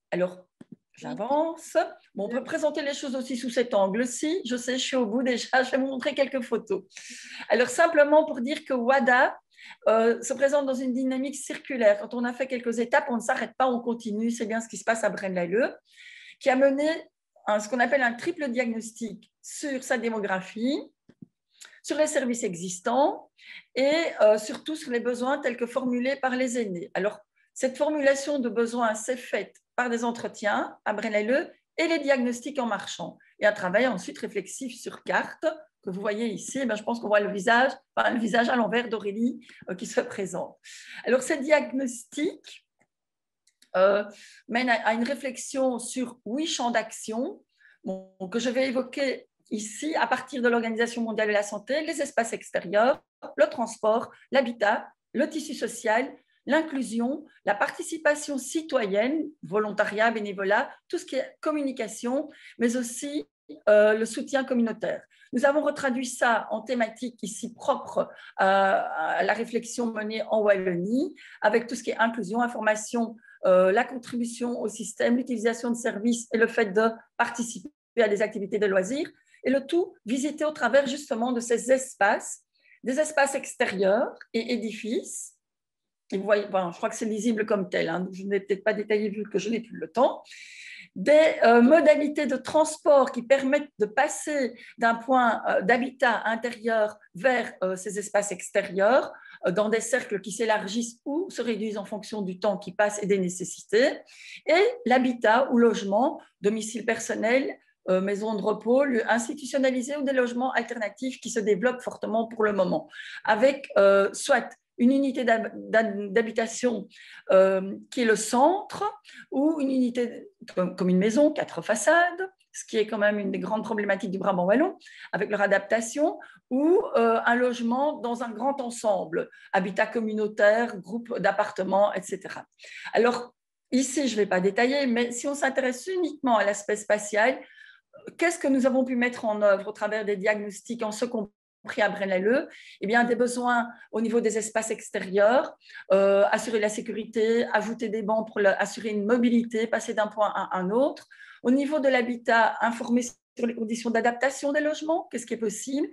Alors, j'avance. Bon, on peut présenter les choses aussi sous cet angle-ci. Je sais, je suis au bout déjà. Je vais vous montrer quelques photos. Alors, simplement pour dire que WADA se présente dans une dynamique circulaire. Quand on a fait quelques étapes, on ne s'arrête pas, on continue. C'est bien ce qui se passe à Braine-l'Alleud, qui a mené ce qu'on appelle un triple diagnostic sur sa démographie, sur les services existants et surtout sur les besoins tels que formulés par les aînés. Alors, cette formulation de besoins s'est faite par des entretiens à Braine-l'Alleud et les diagnostics en marchant. Et un travail ensuite réflexif sur carte, que vous voyez ici. Je pense qu'on voit le visage à l'envers d'Aurélie qui se présente. Alors, ces diagnostics mènent à une réflexion sur 8 champs d'action que je vais évoquer ici à partir de l'Organisation mondiale de la santé: les espaces extérieurs, le transport, l'habitat, le tissu social, l'inclusion, la participation citoyenne, volontariat, bénévolat, tout ce qui est communication, mais aussi le soutien communautaire. Nous avons retraduit ça en thématique ici propre à la réflexion menée en Wallonie, avec tout ce qui est inclusion, information, la contribution au système, l'utilisation de services et le fait de participer à des activités de loisirs, et le tout visité au travers justement de ces espaces, des espaces extérieurs et édifices. Et vous voyez, je crois que c'est lisible comme tel, hein, je n'ai peut-être pas détaillé vu que je n'ai plus le temps. Des modalités de transport qui permettent de passer d'un point d'habitat intérieur vers ces espaces extérieurs, dans des cercles qui s'élargissent ou se réduisent en fonction du temps qui passe et des nécessités, et l'habitat ou logement, domicile personnel, maison de repos, lieu institutionnalisé ou des logements alternatifs qui se développent fortement pour le moment, avec soit une unité d'habitation qui est le centre, ou une unité comme une maison, 4 façades, ce qui est quand même une des grandes problématiques du Brabant wallon, avec leur adaptation, ou un logement dans un grand ensemble, habitat communautaire, groupe d'appartements, etc. Alors, ici, je ne vais pas détailler, mais si on s'intéresse uniquement à l'aspect spatial, qu'est-ce que nous avons pu mettre en œuvre au travers des diagnostics en ce qu'on compris à Braine-l'Alleud, eh bien, des besoins au niveau des espaces extérieurs, assurer la sécurité, ajouter des bancs pour assurer une mobilité, passer d'un point à un autre. Au niveau de l'habitat, informer sur les conditions d'adaptation des logements, qu'est-ce qui est possible.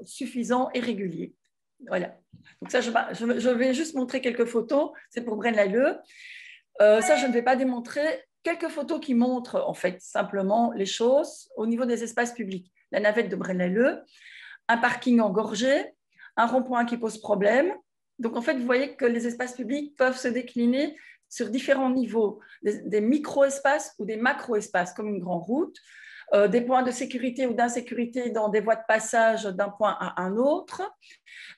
Suffisant et régulier. Voilà. Donc ça, je vais juste montrer quelques photos. C'est pour Braine-l'Alleud. Ça, je ne vais pas démontrer. Quelques photos qui montrent en fait simplement les choses au niveau des espaces publics. La navette de Braine-l'Alleud, un parking engorgé, un rond-point qui pose problème. Donc en fait, vous voyez que les espaces publics peuvent se décliner sur différents niveaux, des micro-espaces ou des macro-espaces, comme une grande route, des points de sécurité ou d'insécurité dans des voies de passage d'un point à un autre,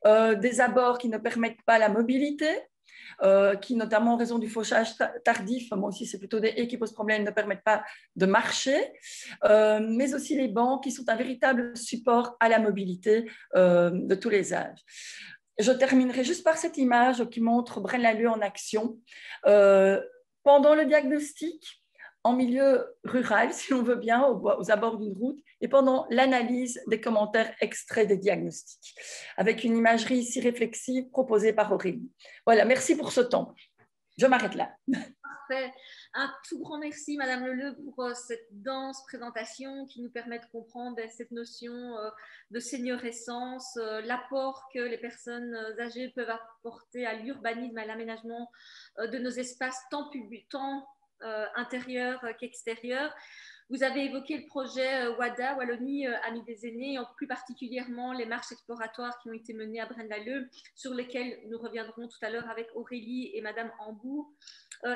des abords qui ne permettent pas la mobilité, qui, notamment en raison du fauchage tardif, moi aussi c'est plutôt des haies qui posent problème, ne permettent pas de marcher, mais aussi les bancs qui sont un véritable support à la mobilité de tous les âges. Je terminerai juste par cette image qui montre Braine-l'Alleud en action. Pendant le diagnostic, en milieu rural, si on veut bien, aux abords d'une route, et pendant l'analyse des commentaires extraits des diagnostics, avec une imagerie ici réflexive proposée par Aurélie. Voilà, merci pour ce temps. Je m'arrête là. Parfait. Un tout grand merci, Madame Leleu, pour cette dense présentation qui nous permet de comprendre cette notion de séniorescence, l'apport que les personnes âgées peuvent apporter à l'urbanisme, à l'aménagement de nos espaces tant publics, tant intérieur qu'extérieur. Vous avez évoqué le projet WADA, Wallonie Amis des Aînés, et plus particulièrement les marches exploratoires qui ont été menées à Braine-l'Alleud, sur lesquelles nous reviendrons tout à l'heure avec Aurélie et Madame Hambourg.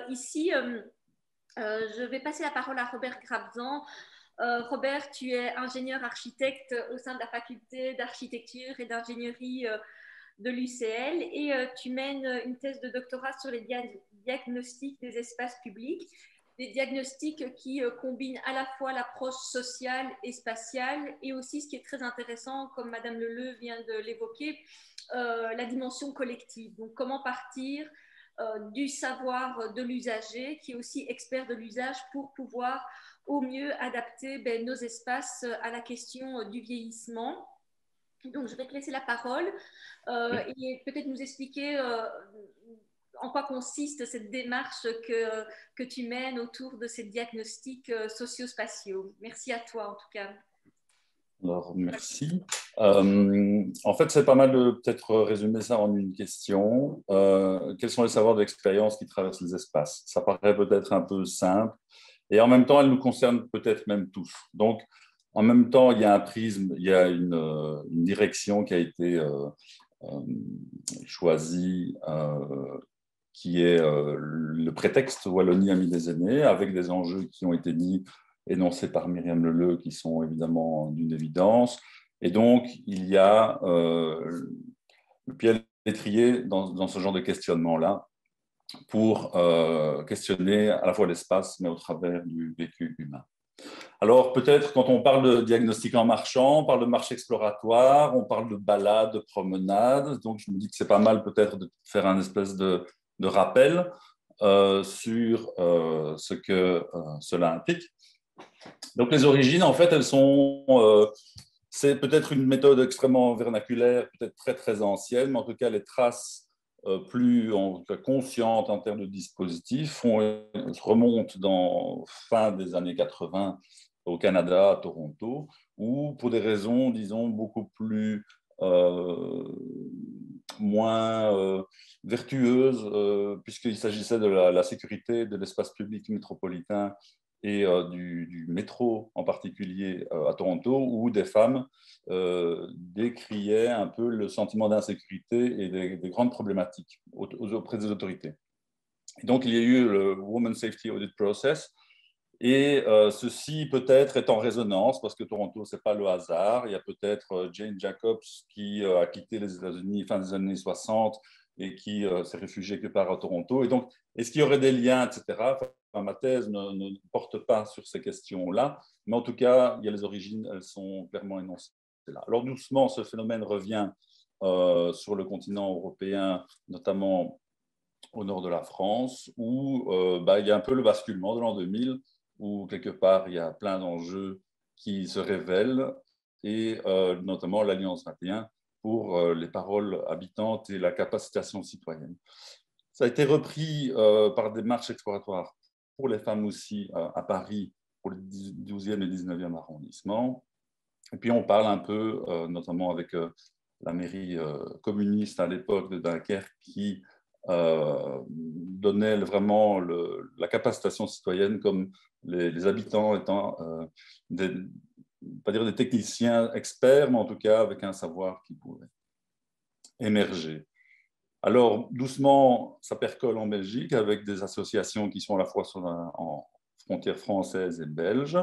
Ici, je vais passer la parole à Robert Grabzan. Robert, tu es ingénieur architecte au sein de la faculté d'architecture et d'ingénierie de l'UCL et tu mènes une thèse de doctorat sur les diagnostics des espaces publics, des diagnostics qui combinent à la fois l'approche sociale et spatiale et aussi, ce qui est très intéressant, comme Madame Leleu vient de l'évoquer, la dimension collective. Donc, comment partir du savoir de l'usager, qui est aussi expert de l'usage, pour pouvoir au mieux adapter nos espaces à la question du vieillissement. Donc, je vais te laisser la parole et peut-être nous expliquer en quoi consiste cette démarche que tu mènes autour de ces diagnostics socio-spatiaux. Merci à toi, en tout cas. Alors, merci. En fait, c'est pas mal de peut-être résumer ça en une question. Quels sont les savoirs d'expérience qui traversent les espaces? Ça paraît peut-être un peu simple et en même temps, elle nous concerne peut-être même tous. Donc, en même temps, il y a un prisme, il y a une direction qui a été choisie, qui est le prétexte Wallonie Amis des Aînés, avec des enjeux qui ont été énoncés par Myriam Leleu, qui sont évidemment d'une évidence. Et donc, il y a le pied à l'étrier dans ce genre de questionnement-là, pour questionner à la fois l'espace, mais au travers du vécu humain. Alors, peut-être, quand on parle de diagnostic en marchant, on parle de marche exploratoire, on parle de balade, de promenade. Donc, je me dis que c'est pas mal peut-être de faire un espèce de rappel sur ce que cela implique. Donc, les origines, en fait, elles sont... c'est peut-être une méthode extrêmement vernaculaire, peut-être très, très ancienne, mais en tout cas, les traces plus conscientes en termes de dispositifs remontent dans fin des années 80 au Canada, à Toronto, où pour des raisons, disons, beaucoup plus moins vertueuses, puisqu'il s'agissait de la sécurité de l'espace public métropolitain et du métro en particulier à Toronto, où des femmes décriaient un peu le sentiment d'insécurité et des grandes problématiques auprès des autorités. Et donc, il y a eu le Women's Safety Audit Process, et ceci peut-être est en résonance, parce que Toronto, ce n'est pas le hasard. Il y a peut-être Jane Jacobs qui a quitté les États-Unis fin des années 60 et qui s'est réfugiée quelque part à Toronto. Et donc, est-ce qu'il y aurait des liens, etc. Enfin, ma thèse ne porte pas sur ces questions-là, mais en tout cas, il y a les origines, elles sont clairement énoncées là. Alors, doucement, ce phénomène revient sur le continent européen, notamment au nord de la France, où il y a un peu le basculement de l'an 2000, où quelque part il y a plein d'enjeux qui se révèlent, et notamment l'Alliance 21 pour les paroles habitantes et la capacitation citoyenne. Ça a été repris par des marches exploratoires pour les femmes aussi à Paris, pour le 12e et 19e arrondissement. Et puis on parle un peu, notamment avec la mairie communiste à l'époque de Dunkerque, qui donnait vraiment la capacitation citoyenne, comme les habitants étant pas dire des techniciens experts, mais en tout cas avec un savoir qui pouvait émerger. Alors, doucement, ça percole en Belgique avec des associations qui sont à la fois en frontières françaises et belges,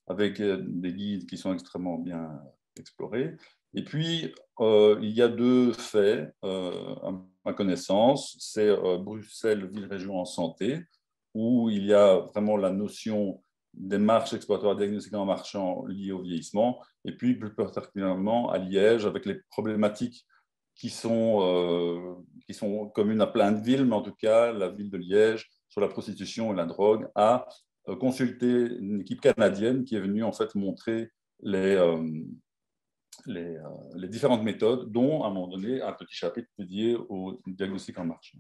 avec des guides qui sont extrêmement bien explorés. Et puis, il y a deux faits, à ma connaissance. C'est Bruxelles, ville-région en santé, où il y a vraiment la notion des marches exploratoires diagnostiques en marchant liées au vieillissement, et puis plus particulièrement à Liège, avec les problématiques qui sont communes à plein de villes, mais en tout cas, la ville de Liège, sur la prostitution et la drogue, a consulté une équipe canadienne qui est venue en fait montrer les différentes méthodes, dont, à un moment donné, un petit chapitre dédié au diagnostic en marchant.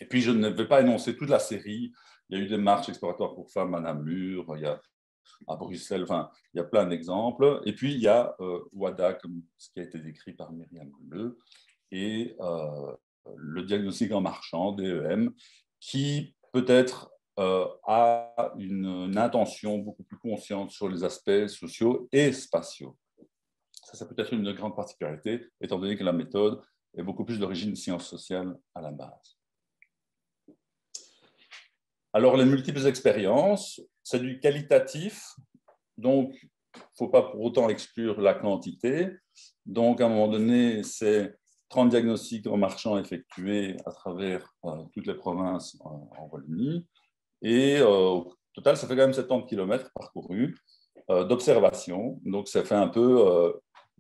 Et puis, je ne vais pas énoncer toute la série. Il y a eu des marches exploratoires pour femmes à Namur, il y a à Bruxelles, enfin, il y a plein d'exemples. Et puis, il y a WADA, comme ce qui a été décrit par Myriam Leleu, et le diagnostic en marchant, DEM, qui peut-être a une intention beaucoup plus consciente sur les aspects sociaux et spatiaux. Ça, c'est peut-être une grande particularité, étant donné que la méthode est beaucoup plus d'origine science sociale à la base. Alors, les multiples expériences, c'est du qualitatif, donc il ne faut pas pour autant exclure la quantité. Donc, à un moment donné, c'est 30 diagnostics en marchant effectués à travers toutes les provinces en Wallonie. Et au total, ça fait quand même 70 km parcourus d'observation. Donc, ça fait un peu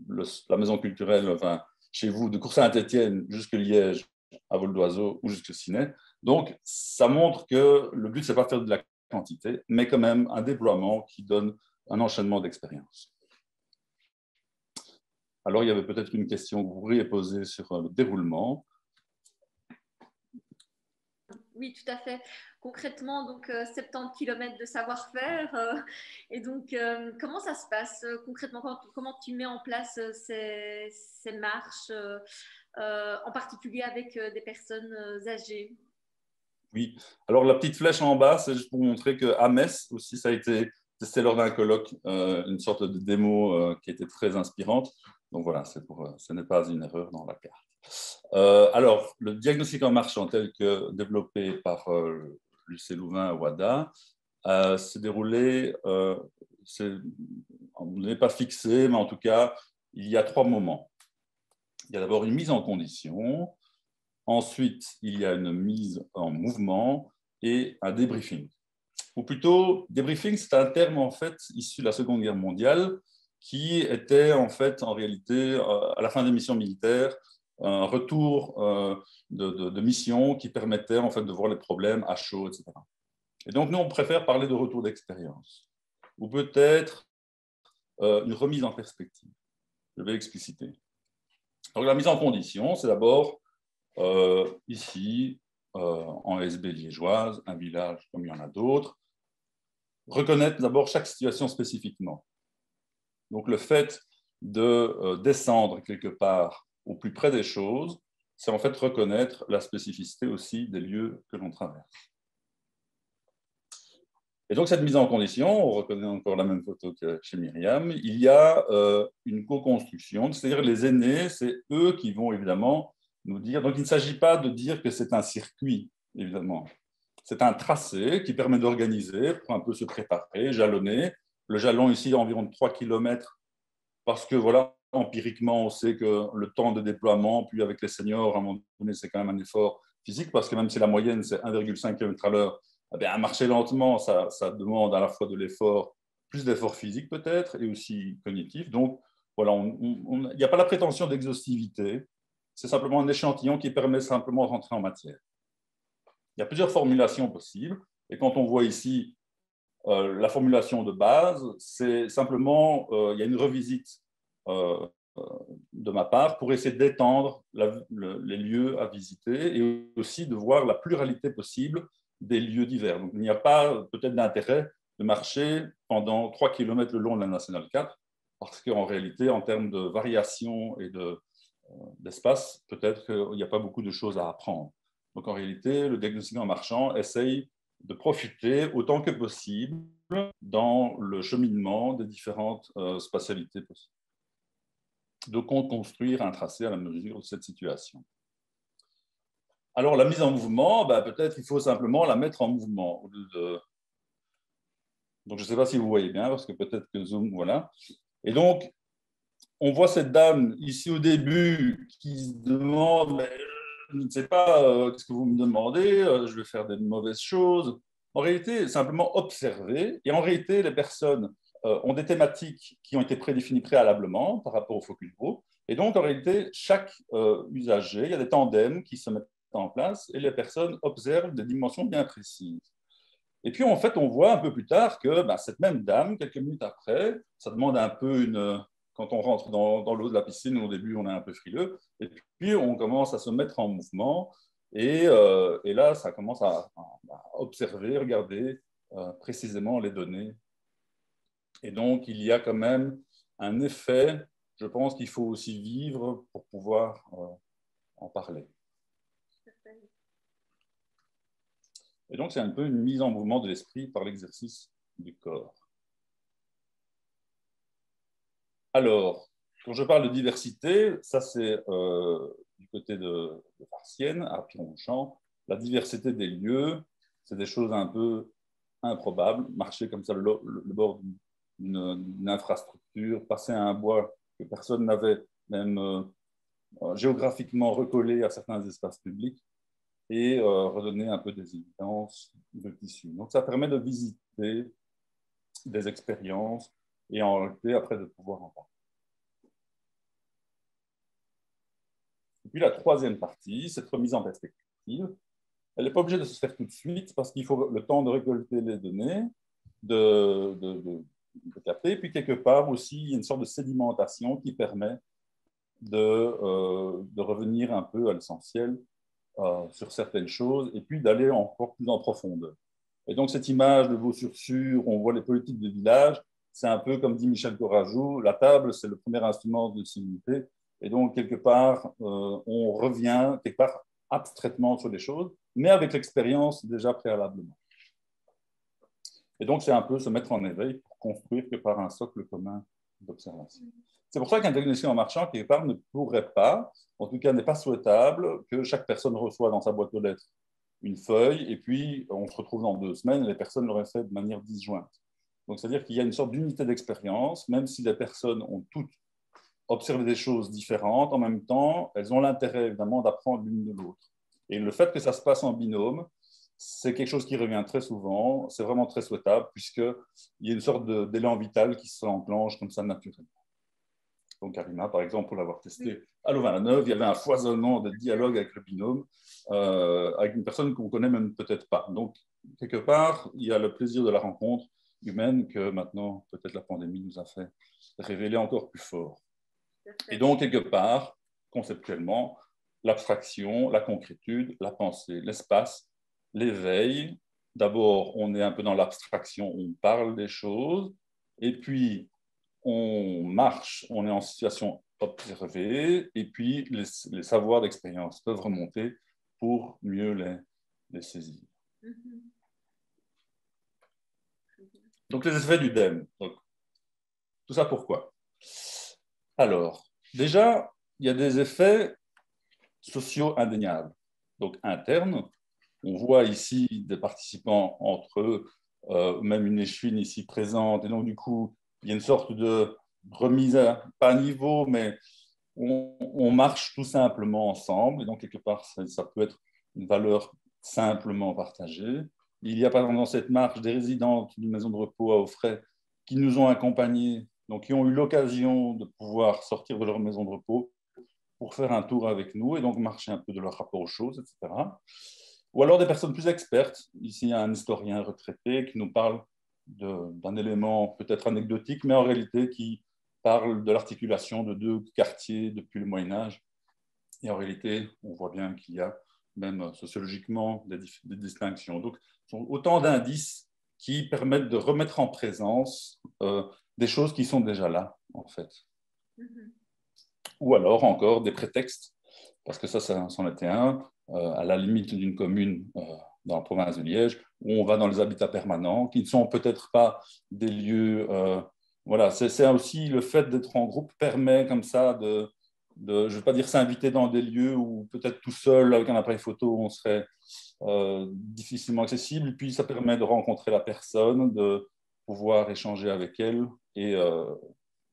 la maison culturelle, enfin, chez vous, de Cour-Saint-Étienne jusqu'à Liège, à vol d'oiseau ou jusqu'à Ciney. Donc, ça montre que le but, ce n'est pas de faire de la quantité, mais quand même un déploiement qui donne un enchaînement d'expériences. Alors, il y avait peut-être une question que vous pourriez poser sur le déroulement. Oui, tout à fait. Concrètement, donc 70 km de savoir-faire. Et donc, comment ça se passe concrètement? Comment tu mets en place ces marches, en particulier avec des personnes âgées? Oui, alors la petite flèche en bas, c'est juste pour montrer qu'à Metz aussi, ça a été testé lors d'un colloque, une sorte de démo qui était très inspirante. Donc voilà, ce n'est pas une erreur dans la carte. Alors, le diagnostic en marchant tel que développé par Lucé Louvain à WADA s'est déroulé, on n'est pas fixé, mais en tout cas, il y a 3 moments. Il y a d'abord une mise en condition. Ensuite, il y a une mise en mouvement et un débriefing. Ou plutôt, débriefing, c'est un terme en fait issu de la Seconde Guerre mondiale qui était en fait en réalité à la fin des missions militaires un retour de mission qui permettait en fait de voir les problèmes à chaud, etc. Et donc nous on préfère parler de retour d'expérience ou peut-être une remise en perspective. Je vais expliciter. Donc la mise en condition, c'est d'abord ici, en SB liégeoise, un village comme il y en a d'autres, reconnaître d'abord chaque situation spécifiquement. Donc le fait de descendre quelque part au plus près des choses, c'est en fait reconnaître la spécificité aussi des lieux que l'on traverse. Et donc cette mise en condition, on reconnaît encore la même photo que chez Myriam, il y a une co-construction, c'est-à-dire les aînés, c'est eux qui vont évidemment nous dire. Donc, il ne s'agit pas de dire que c'est un circuit, évidemment. C'est un tracé qui permet d'organiser pour un peu se préparer, jalonner. Le jalon ici, environ de 3 km, parce que, voilà, empiriquement, on sait que le temps de déploiement, puis avec les seniors, à un moment donné, c'est quand même un effort physique, parce que même si la moyenne, c'est 1,5 km à l'heure, eh bien, marcher lentement, ça demande à la fois de l'effort, plus d'effort physique peut-être, et aussi cognitif. Donc, voilà, il n'y a pas la prétention d'exhaustivité. C'est simplement un échantillon qui permet simplement de rentrer en matière. Il y a plusieurs formulations possibles. Et quand on voit ici la formulation de base, c'est simplement, il y a une revisite de ma part pour essayer d'étendre les lieux à visiter et aussi de voir la pluralité possible des lieux divers. Donc, il n'y a pas peut-être d'intérêt de marcher pendant 3 km le long de la Nationale 4, parce qu'en réalité, en termes de variation et d'espace, peut-être qu'il n'y a pas beaucoup de choses à apprendre. Donc, en réalité, le diagnostic en marchant essaye de profiter autant que possible dans le cheminement des différentes spatialités possibles, de construire un tracé à la mesure de cette situation. Alors, la mise en mouvement, peut-être il faut simplement la mettre en mouvement. Donc, je ne sais pas si vous voyez bien, parce que peut-être que Zoom, voilà. Et donc, on voit cette dame ici au début qui se demande, mais je ne sais pas ce que vous me demandez, je vais faire des mauvaises choses. En réalité, simplement observer. Et en réalité, les personnes ont des thématiques qui ont été prédéfinies préalablement par rapport au focus group. Et donc, en réalité, chaque usager, il y a des tandems qui se mettent en place et les personnes observent des dimensions bien précises. Et puis, en fait, on voit un peu plus tard que cette même dame, quelques minutes après, ça demande un peu quand on rentre dans l'eau de la piscine, au début, on est un peu frileux, et puis on commence à se mettre en mouvement, et là, ça commence à observer, regarder précisément les données. Et donc, il y a quand même un effet, je pense qu'il faut aussi vivre pour pouvoir en parler. Et donc, c'est un peu une mise en mouvement de l'esprit par l'exercice du corps. Alors, quand je parle de diversité, ça c'est du côté de Farciennes, à Piron-Champ. La diversité des lieux, c'est des choses un peu improbables. Marcher comme ça le bord d'une infrastructure, passer à un bois que personne n'avait même géographiquement recollé à certains espaces publics, et redonner un peu des évidences de tissu. Donc, ça permet de visiter des expériences et en réalité, après, de pouvoir en parler. Et puis, la troisième partie, cette remise en perspective, elle n'est pas obligée de se faire tout de suite parce qu'il faut le temps de récolter les données, de capter, et puis quelque part aussi, il y a une sorte de sédimentation qui permet de revenir un peu à l'essentiel sur certaines choses, et puis d'aller encore plus en profondeur. Et donc, cette image de Vaux-sur-Sûre, on voit les politiques de village, c'est un peu comme dit Michel Courajou, la table, c'est le premier instrument de civilité, et donc, quelque part, on revient, quelque part, abstraitement sur les choses, mais avec l'expérience déjà préalablement. Et donc, c'est un peu se mettre en éveil pour construire que par un socle commun d'observation. C'est pour ça qu'un diagnostic en marchant, quelque part, ne pourrait pas, en tout cas n'est pas souhaitable, que chaque personne reçoive dans sa boîte aux lettres une feuille, et puis on se retrouve dans 2 semaines, et les personnes l'auraient fait de manière disjointe. Donc, c'est-à-dire qu'il y a une sorte d'unité d'expérience, même si les personnes ont toutes observé des choses différentes, en même temps, elles ont l'intérêt, évidemment, d'apprendre l'une de l'autre. Et le fait que ça se passe en binôme, c'est quelque chose qui revient très souvent, c'est vraiment très souhaitable, puisqu'il y a une sorte d'élan vital qui s'enclenche comme ça naturellement. Donc, Karima, par exemple, pour l'avoir testé à Louvain-la-Neuve, il y avait un foisonnement de dialogue avec le binôme, avec une personne qu'on ne connaît même peut-être pas. Donc, quelque part, il y a le plaisir de la rencontre humaine que maintenant, peut-être la pandémie nous a fait révéler encore plus fort. Et donc, quelque part, conceptuellement, l'abstraction, la concrétude, la pensée, l'espace, l'éveil. D'abord, on est un peu dans l'abstraction, on parle des choses, et puis on marche, on est en situation observée, et puis les savoirs d'expérience peuvent remonter pour mieux les saisir. Donc, les effets du DEM. Donc, tout ça pourquoi? Alors, déjà, il y a des effets sociaux indéniables. Donc, internes, on voit ici des participants entre eux, même une échevine ici présente, et donc du coup, il y a une sorte de remise pas à niveau, mais on marche tout simplement ensemble, et donc quelque part, ça peut être une valeur simplement partagée. Il y a par exemple dans cette marche des résidentes d'une maison de repos à Auffray qui nous ont accompagnés, donc qui ont eu l'occasion de pouvoir sortir de leur maison de repos pour faire un tour avec nous et donc marcher un peu de leur rapport aux choses, etc. Ou alors des personnes plus expertes. Ici, il y a un historien retraité qui nous parle d'un élément peut-être anecdotique, mais en réalité qui parle de l'articulation de deux quartiers depuis le Moyen-Âge. Et en réalité, on voit bien qu'il y a même sociologiquement des distinctions. Donc, ce sont autant d'indices qui permettent de remettre en présence des choses qui sont déjà là, en fait. Ou alors encore des prétextes, parce que ça c'en était un, à la limite d'une commune dans la province de Liège, où on va dans les habitats permanents, qui ne sont peut-être pas des lieux... voilà, c'est aussi le fait d'être en groupe permet comme ça de je ne veux pas dire s'inviter dans des lieux où peut-être tout seul, avec un appareil photo, on serait difficilement accessible. Et puis, ça permet de rencontrer la personne, de pouvoir échanger avec elle et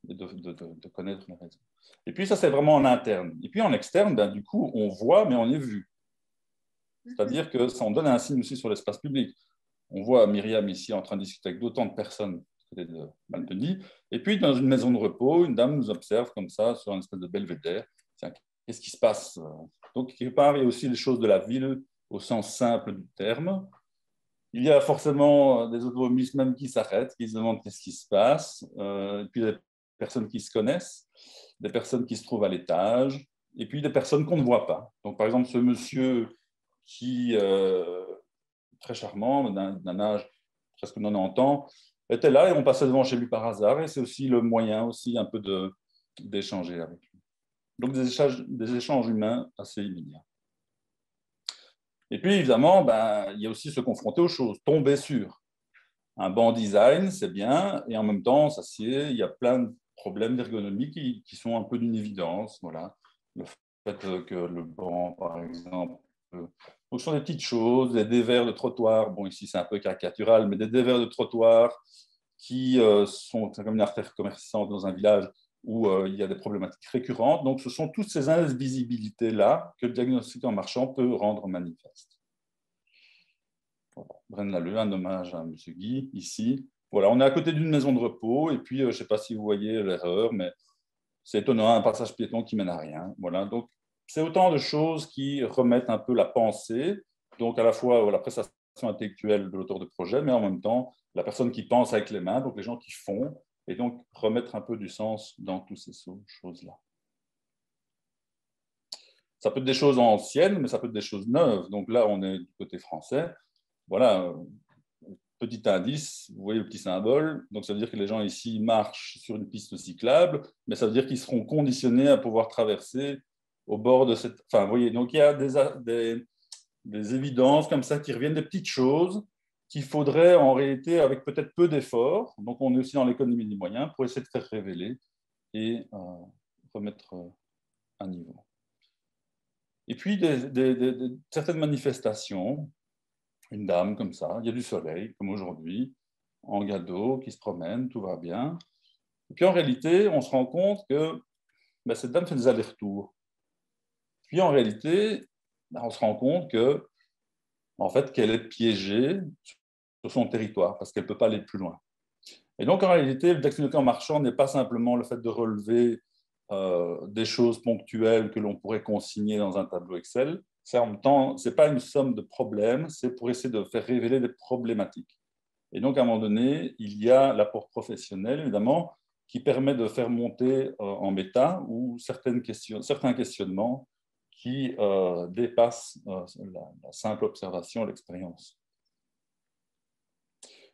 de connaître les raisons. Et puis, ça, c'est vraiment en interne. Et puis, en externe, ben, du coup, on voit, mais on est vu. C'est-à-dire que ça en donne un signe aussi sur l'espace public. On voit Myriam ici en train de discuter avec d'autant de personnes de Malteny. Et puis, dans une maison de repos, une dame nous observe comme ça, sur une espèce de belvédère. Qu'est-ce qui se passe? Donc, quelque part, il y a aussi les choses de la ville, au sens simple du terme. Il y a forcément des automobilistes même qui s'arrêtent, qui se demandent qu'est-ce qui se passe. Et puis, des personnes qui se connaissent, des personnes qui se trouvent à l'étage, et puis des personnes qu'on ne voit pas. Donc, par exemple, ce monsieur qui, très charmant, d'un âge presque 90 ans, était là et on passait devant chez lui par hasard. Et c'est aussi le moyen aussi un peu d'échanger avec lui. Donc, des échanges humains assez immédiats. Et puis, évidemment, ben, il y a aussi se confronter aux choses, tomber sur. Un bon design, c'est bien, et en même temps, ça sied, il y a plein de problèmes d'ergonomie qui sont un peu d'une évidence. Voilà. Le fait que le banc, par exemple, donc, ce sont des petites choses, des dévers de trottoir. Bon, ici, c'est un peu caricatural, mais des dévers de trottoir qui sont comme une artère commerçante dans un village où il y a des problématiques récurrentes. Donc, ce sont toutes ces invisibilités-là que le diagnostic en marchant peut rendre manifeste. Voilà. Braine-l'Alleud, un hommage à M. Guy, ici. Voilà, on est à côté d'une maison de repos, et puis, je ne sais pas si vous voyez l'erreur, mais c'est étonnant, un passage piéton qui mène à rien. Voilà, donc, c'est autant de choses qui remettent un peu la pensée, donc à la fois la prestation intellectuelle de l'auteur de projet, mais en même temps, la personne qui pense avec les mains, donc les gens qui font, et donc remettre un peu du sens dans toutes ces choses-là. Ça peut être des choses anciennes, mais ça peut être des choses neuves. Donc là, on est du côté français. Voilà, petit indice, vous voyez le petit symbole. Donc ça veut dire que les gens ici marchent sur une piste cyclable, mais ça veut dire qu'ils seront conditionnés à pouvoir traverser au bord de cette... Enfin, vous voyez, donc il y a des évidences comme ça qui reviennent, des petites choses qu'il faudrait en réalité, avec peut-être peu d'efforts, donc on est aussi dans l'économie des moyens, pour essayer de faire révéler et remettre à niveau. Et puis, certaines manifestations, une dame comme ça, il y a du soleil, comme aujourd'hui, en gado, qui se promène, tout va bien. Et puis en réalité, on se rend compte que ben, cette dame fait des allers-retours. Puis en réalité, ben, on se rend compte que, en fait, qu'elle est piégée sur son territoire, parce qu'elle ne peut pas aller plus loin. Et donc en réalité, le diagnostic en marchant n'est pas simplement le fait de relever des choses ponctuelles que l'on pourrait consigner dans un tableau Excel. En même temps, ce n'est pas une somme de problèmes, c'est pour essayer de faire révéler des problématiques. Et donc, à un moment donné, il y a l'apport professionnel, évidemment, qui permet de faire monter en méta ou certains questionnements qui dépassent la simple observation, l'expérience.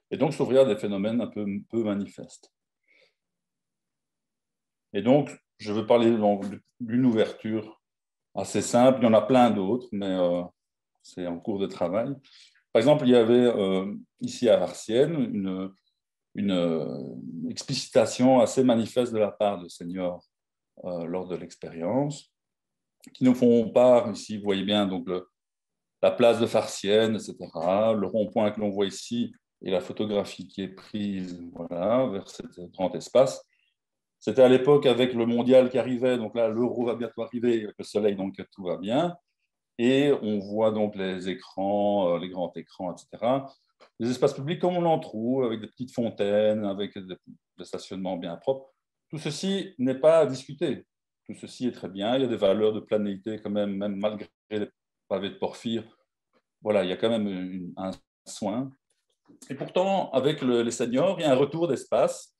Et donc, s'ouvrir des phénomènes un peu manifestes. Et donc, je veux parler d'une ouverture assez simple. Il y en a plein d'autres, mais c'est en cours de travail. Par exemple, il y avait ici à Varciennes une explicitation assez manifeste de la part de seniors lors de l'expérience, qui nous font part ici, vous voyez bien, donc la place de Varciennes, etc., le rond-point que l'on voit ici et la photographie qui est prise voilà, vers ce grand espace. C'était à l'époque avec le mondial qui arrivait, donc là, l'euro va bientôt arriver, avec le soleil, donc tout va bien. Et on voit donc les écrans, les grands écrans, etc. Les espaces publics comme on en trouve, avec des petites fontaines, avec des stationnements bien propres. Tout ceci n'est pas à discuter. Tout ceci est très bien. Il y a des valeurs de planéité quand même malgré les pavés de porphyre. Voilà, il y a quand même un soin. Et pourtant, avec les seniors, il y a un retour d'espace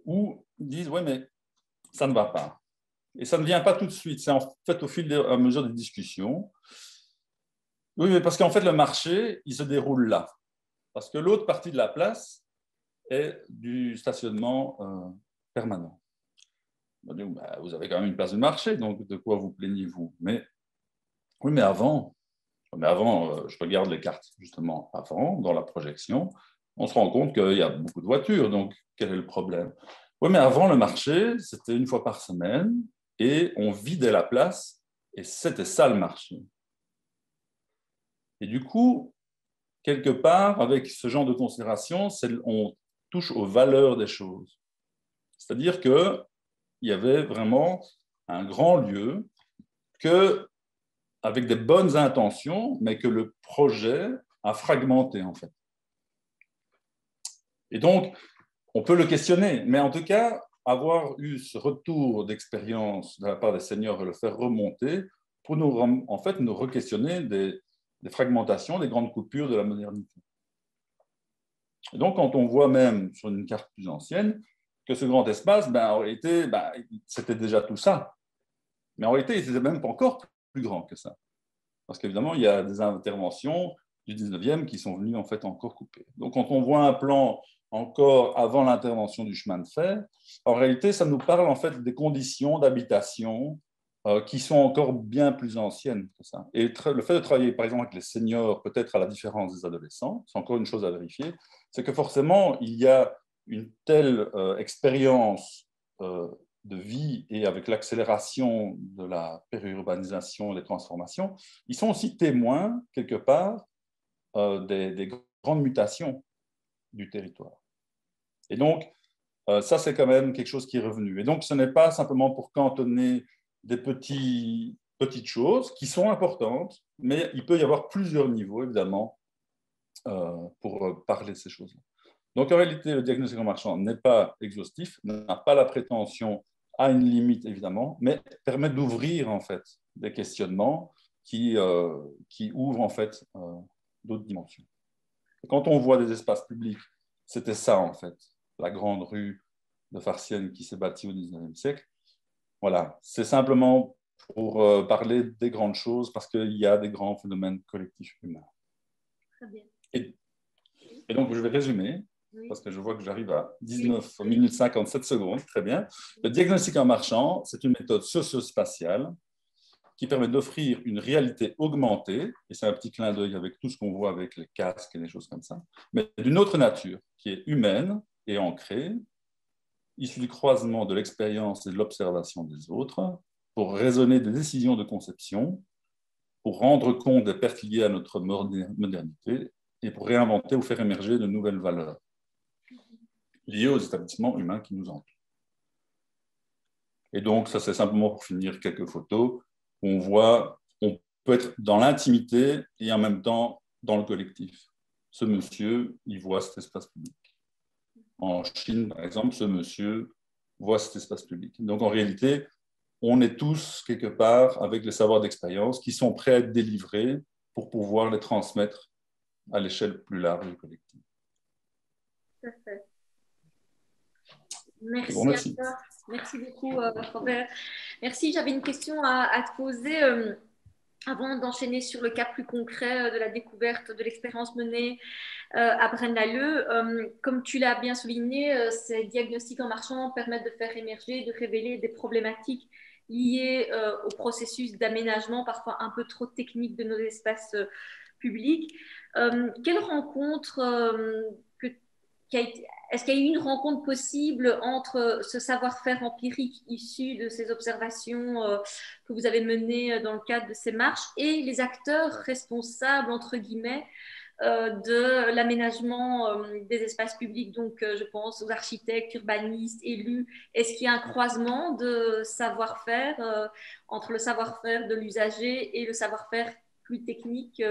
où ils disent « oui, mais ça ne va pas ». Et ça ne vient pas tout de suite, c'est en fait au fil et à mesure des discussions. Oui, mais parce qu'en fait, le marché, il se déroule là. Parce que l'autre partie de la place est du stationnement permanent. On dit, bah, vous avez quand même une place de marché, donc de quoi vous plaignez-vous? Mais oui, mais avant, je regarde les cartes justement avant, dans la projection, on se rend compte qu'il y a beaucoup de voitures, donc quel est le problème? Oui, mais avant, le marché, c'était une fois par semaine, et on vidait la place, et c'était ça le marché. Et du coup, quelque part, avec ce genre de considération, on touche aux valeurs des choses. C'est-à-dire qu'il y avait vraiment un grand lieu avec des bonnes intentions, mais que le projet a fragmenté, en fait. Et donc, on peut le questionner, mais en tout cas, avoir eu ce retour d'expérience de la part des seniors et le faire remonter pour nous, en fait, nous re-questionner des fragmentations, des grandes coupures de la modernité. Et donc, quand on voit même sur une carte plus ancienne que ce grand espace, en réalité, c'était déjà tout ça. Mais en réalité, il n'était même pas encore plus grand que ça. Parce qu'évidemment, il y a des interventions du 19e qui sont venues en fait encore couper. Donc, quand on voit un plan encore avant l'intervention du chemin de fer, en réalité, ça nous parle en fait des conditions d'habitation qui sont encore bien plus anciennes que ça. Et le fait de travailler, par exemple, avec les seniors, peut-être à la différence des adolescents, c'est encore une chose à vérifier, c'est que forcément, il y a une telle expérience de vie et avec l'accélération de la périurbanisation, des transformations, ils sont aussi témoins, quelque part, des grandes mutations du territoire. Et donc, ça, c'est quand même quelque chose qui est revenu. Et donc, ce n'est pas simplement pour cantonner des petites choses qui sont importantes, mais il peut y avoir plusieurs niveaux, évidemment, pour parler de ces choses-là. Donc, en réalité, le diagnostic en marchand n'est pas exhaustif, n'a pas la prétention à une limite, évidemment, mais permet d'ouvrir, en fait, des questionnements qui ouvrent, en fait, d'autres dimensions. Et quand on voit des espaces publics, c'était ça, en fait, la grande rue de Farciennes qui s'est bâtie au XIXe siècle. Voilà, c'est simplement pour parler des grandes choses, parce qu'il y a des grands phénomènes collectifs humains. Très bien. Et donc, je vais résumer, parce que je vois que j'arrive à 19 minutes 57 secondes. Très bien. Le diagnostic en marchand, c'est une méthode socio-spatiale qui permet d'offrir une réalité augmentée, et c'est un petit clin d'œil avec tout ce qu'on voit avec les casques et des choses comme ça, mais d'une autre nature, qui est humaine et ancrée, issue du croisement de l'expérience et de l'observation des autres, pour raisonner des décisions de conception, pour rendre compte des pertes liées à notre modernité, et pour réinventer ou faire émerger de nouvelles valeurs liées aux établissements humains qui nous entourent. Et donc, ça, c'est simplement pour finir quelques photos où on voit, on peut être dans l'intimité et en même temps dans le collectif. Ce monsieur, il voit cet espace public. En Chine, par exemple, ce monsieur voit cet espace public. Donc, en réalité, on est tous, quelque part, avec les savoirs d'expérience qui sont prêts à être délivrés pour pouvoir les transmettre à l'échelle plus large du collectif. Tout à fait. Merci bon, merci. à toi. Merci beaucoup, Robert. Merci. J'avais une question à te poser avant d'enchaîner sur le cas plus concret de la découverte de l'expérience menée à Braine-l'Alleud. Comme tu l'as bien souligné, ces diagnostics en marchand permettent de faire émerger, de révéler des problématiques liées au processus d'aménagement parfois un peu trop technique de nos espaces publics. Quelle rencontre est-ce qu'il y a eu une rencontre possible entre ce savoir-faire empirique issu de ces observations que vous avez menées dans le cadre de ces marches et les acteurs responsables, entre guillemets, de l'aménagement des espaces publics? Donc, je pense aux architectes, urbanistes, élus. Est-ce qu'il y a un croisement de savoir-faire entre le savoir-faire de l'usager et le savoir-faire plus technique?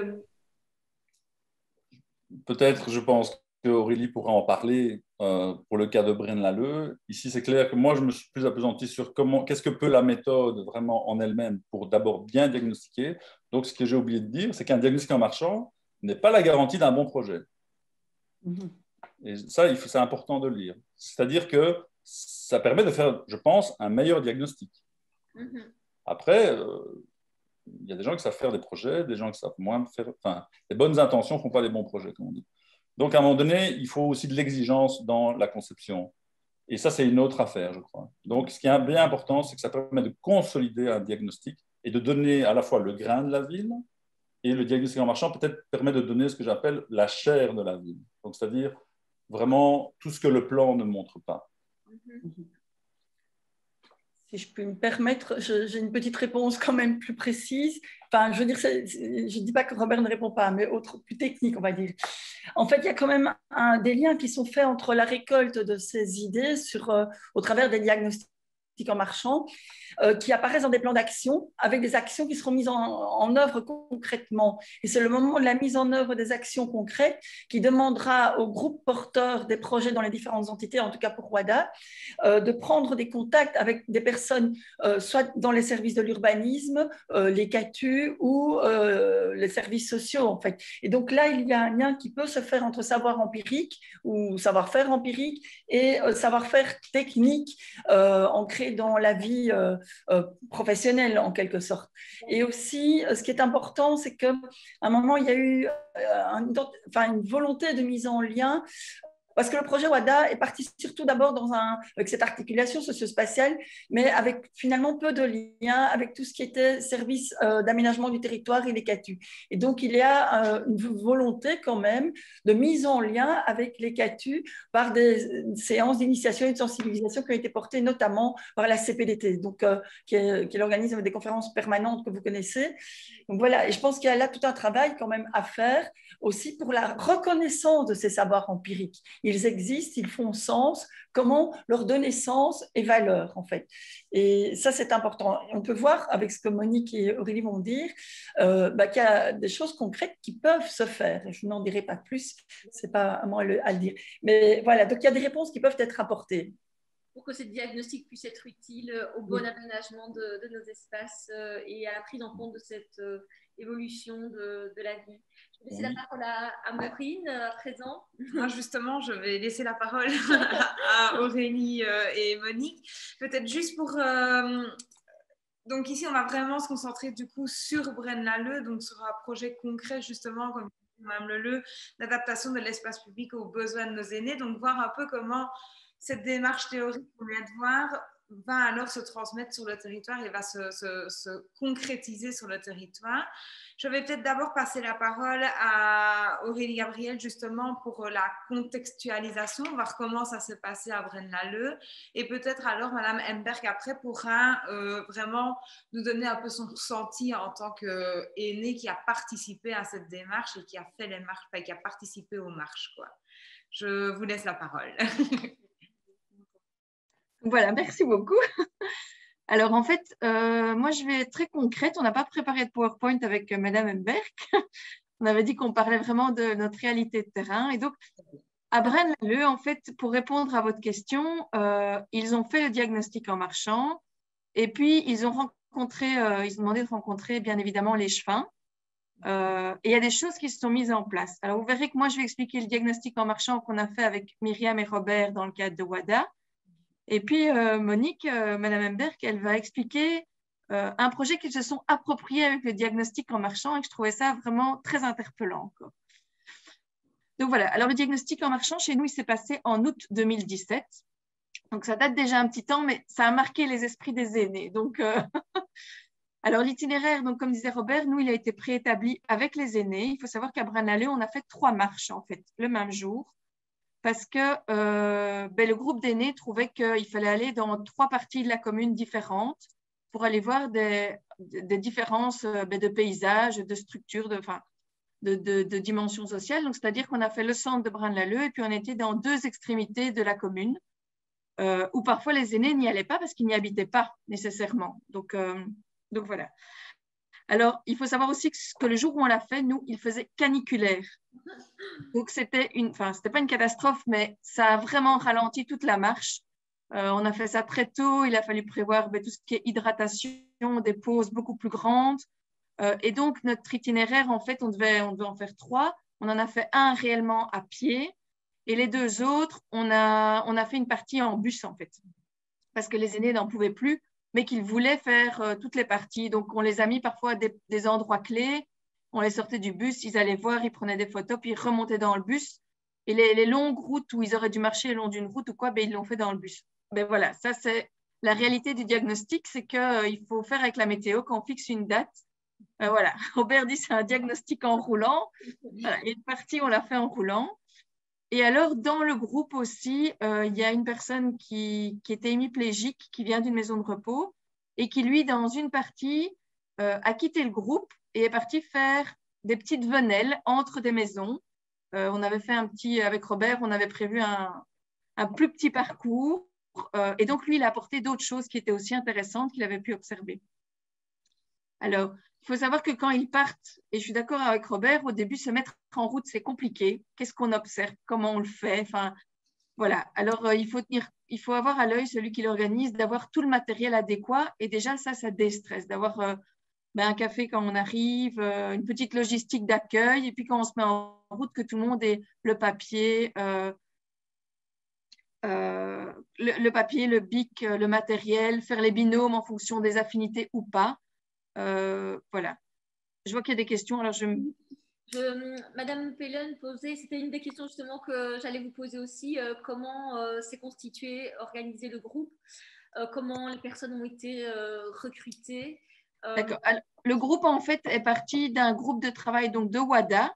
Peut-être, je pense qu'Aurélie pourra en parler pour le cas de Braine-l'Alleud. Ici, c'est clair que moi, je me suis plus appesanti sur qu'est-ce que peut la méthode vraiment en elle-même pour d'abord bien diagnostiquer. Donc, ce que j'ai oublié de dire, c'est qu'un diagnostic en marchand n'est pas la garantie d'un bon projet. Et ça, c'est important de le lire. C'est-à-dire que ça permet de faire, je pense, un meilleur diagnostic. Après, il y a des gens qui savent faire des projets, des gens qui savent moins faire. Enfin, les bonnes intentions ne font pas les bons projets, comme on dit. Donc, à un moment donné, il faut aussi de l'exigence dans la conception. Et ça, c'est une autre affaire, je crois. Donc, ce qui est bien important, c'est que ça permet de consolider un diagnostic et de donner à la fois le grain de la ville, et le diagnostic en marchant peut-être permet de donner ce que j'appelle la chair de la ville. Donc, c'est-à-dire vraiment tout ce que le plan ne montre pas. Si je peux me permettre, j'ai une petite réponse quand même plus précise. Enfin, je veux dire, je ne dis pas que Robert ne répond pas, mais plus technique, on va dire. En fait, il y a quand même des liens qui sont faits entre la récolte de ces idées au travers des diagnostics en marchant, qui apparaissent dans des plans d'action, avec des actions qui seront mises en œuvre concrètement. Et c'est le moment de la mise en œuvre des actions concrètes qui demandera aux groupes porteurs des projets dans les différentes entités, en tout cas pour WADA, de prendre des contacts avec des personnes, soit dans les services de l'urbanisme, les CATU ou les services sociaux, en fait. Et donc là, il y a un lien qui peut se faire entre savoir empirique ou savoir-faire empirique et savoir-faire technique ancré dans la vie professionnelle, en quelque sorte. Et aussi, ce qui est important, c'est qu'à un moment, il y a eu une volonté de mise en lien. Parce que le projet WADA est parti surtout d'abord avec cette articulation socio-spatiale, mais avec finalement peu de liens avec tout ce qui était service d'aménagement du territoire et les CATU. Et donc, il y a une volonté quand même de mise en lien avec les CATU par des séances d'initiation et de sensibilisation qui ont été portées notamment par la CPDT, donc, qui est l'organisme des conférences permanentes que vous connaissez. Donc voilà, et je pense qu'il y a là tout un travail quand même à faire aussi pour la reconnaissance de ces savoirs empiriques. Ils existent, ils font sens, comment leur donner sens et valeur, en fait. Et ça, c'est important. On peut voir, avec ce que Monique et Aurélie vont dire, qu'il y a des choses concrètes qui peuvent se faire. Je n'en dirai pas plus, ce n'est pas à moi à le dire. Mais voilà, donc il y a des réponses qui peuvent être apportées. Pour que ce diagnostic puisse être utile au bon aménagement de nos espaces et à la prise en compte de cette évolution de la vie. Je vais laisser la parole à Maureen à présent. Moi, justement, je vais laisser la parole à Aurélie et Monique. Peut-être juste pour... Donc ici, on va vraiment se concentrer du coup sur Braine-l'Alleud, donc sur un projet concret justement, comme Mme Leleu, d'adaptation de l'espace public aux besoins de nos aînés. Donc voir un peu comment cette démarche théorique qu'on vient de voir va alors se transmettre sur le territoire et va se concrétiser sur le territoire. Je vais peut-être d'abord passer la parole à Aurélie Gabriel justement pour la contextualisation, voir comment ça s'est passé à Braine-l'Alleud et peut-être alors Madame Emberg après pourra vraiment nous donner un peu son ressenti en tant qu'aînée qui a participé à cette démarche et qui a fait les marches, qui a participé aux marches, quoi. Je vous laisse la parole. Voilà, merci beaucoup. Alors, en fait, moi, je vais être très concrète. On n'a pas préparé de PowerPoint avec Madame Emberg. On avait dit qu'on parlait vraiment de notre réalité de terrain. Et donc, à Braine-l'Alleud, en fait, pour répondre à votre question, ils ont fait le diagnostic en marchant. Et puis, ils ont demandé de rencontrer, bien évidemment, les L'échevin. Et il y a des choses qui se sont mises en place. Alors, vous verrez que moi, je vais expliquer le diagnostic en marchant qu'on a fait avec Myriam et Robert dans le cadre de WADA. Et puis, Monique, Madame Emberg, elle va expliquer un projet qu'ils se sont appropriés avec le diagnostic en marchant et que je trouvais ça vraiment très interpellant, quoi. Donc voilà, alors le diagnostic en marchant, chez nous, il s'est passé en août 2017. Donc ça date déjà un petit temps, mais ça a marqué les esprits des aînés. Donc, alors l'itinéraire, donc comme disait Robert, nous, il a été préétabli avec les aînés. Il faut savoir qu'à Braine-l'Alleud, on a fait 3 marches, en fait, le même jour. Parce que le groupe d'aînés trouvait qu'il fallait aller dans 3 parties de la commune différentes pour aller voir des différences de paysages, de structures, de dimensions sociales. Donc, c'est-à-dire qu'on a fait le centre de Braine-l'Alleud et puis on était dans 2 extrémités de la commune où parfois les aînés n'y allaient pas parce qu'ils n'y habitaient pas nécessairement. Donc voilà. Alors, il faut savoir aussi que le jour où on l'a fait, nous, il faisait caniculaire. Donc, c'était pas une catastrophe, mais ça a vraiment ralenti toute la marche. On a fait ça très tôt. Il a fallu prévoir tout ce qui est hydratation, des pauses beaucoup plus grandes. Et donc, notre itinéraire, en fait, on devait en faire 3. On en a fait un réellement à pied. Et les 2 autres, on a fait une partie en bus, en fait, parce que les aînés n'en pouvaient plus, mais qu'ils voulaient faire toutes les parties. Donc, on les a mis parfois à des endroits clés. On les sortait du bus, ils allaient voir, ils prenaient des photos, puis ils remontaient dans le bus. Et les longues routes où ils auraient dû marcher le long d'une route ou quoi, ben, ils l'ont fait dans le bus. Ben, voilà, ça, c'est la réalité du diagnostic, c'est qu'il faut faire avec la météo quand on fixe une date. Voilà, Robert dit c'est un diagnostic en roulant. Voilà, il y a une partie, on l'a fait en roulant. Et alors, dans le groupe aussi, il y a une personne qui était hémiplégique, qui vient d'une maison de repos et qui, lui, dans une partie, a quitté le groupe et est parti faire des petites venelles entre des maisons. On avait fait avec Robert, on avait prévu un plus petit parcours. Et donc, lui, il a apporté d'autres choses qui étaient aussi intéressantes qu'il avait pu observer. Alors, il faut savoir que quand ils partent, et je suis d'accord avec Robert, au début, se mettre en route, c'est compliqué. Qu'est-ce qu'on observe? Comment on le fait? Enfin, voilà. Alors, il faut avoir à l'œil celui qui l'organise, d'avoir tout le matériel adéquat. Et déjà, ça déstresse, d'avoir un café quand on arrive, une petite logistique d'accueil. Et puis, quand on se met en route, que tout le monde ait le papier, le papier, le bic, le matériel, faire les binômes en fonction des affinités ou pas. Voilà. Je vois qu'il y a des questions. Alors Madame Pellen posait, c'était une des questions justement que j'allais vous poser aussi, comment s'est constitué, organisé le groupe, comment les personnes ont été recrutées. D'accord. Alors, le groupe, en fait, est parti d'un groupe de travail donc, de WADA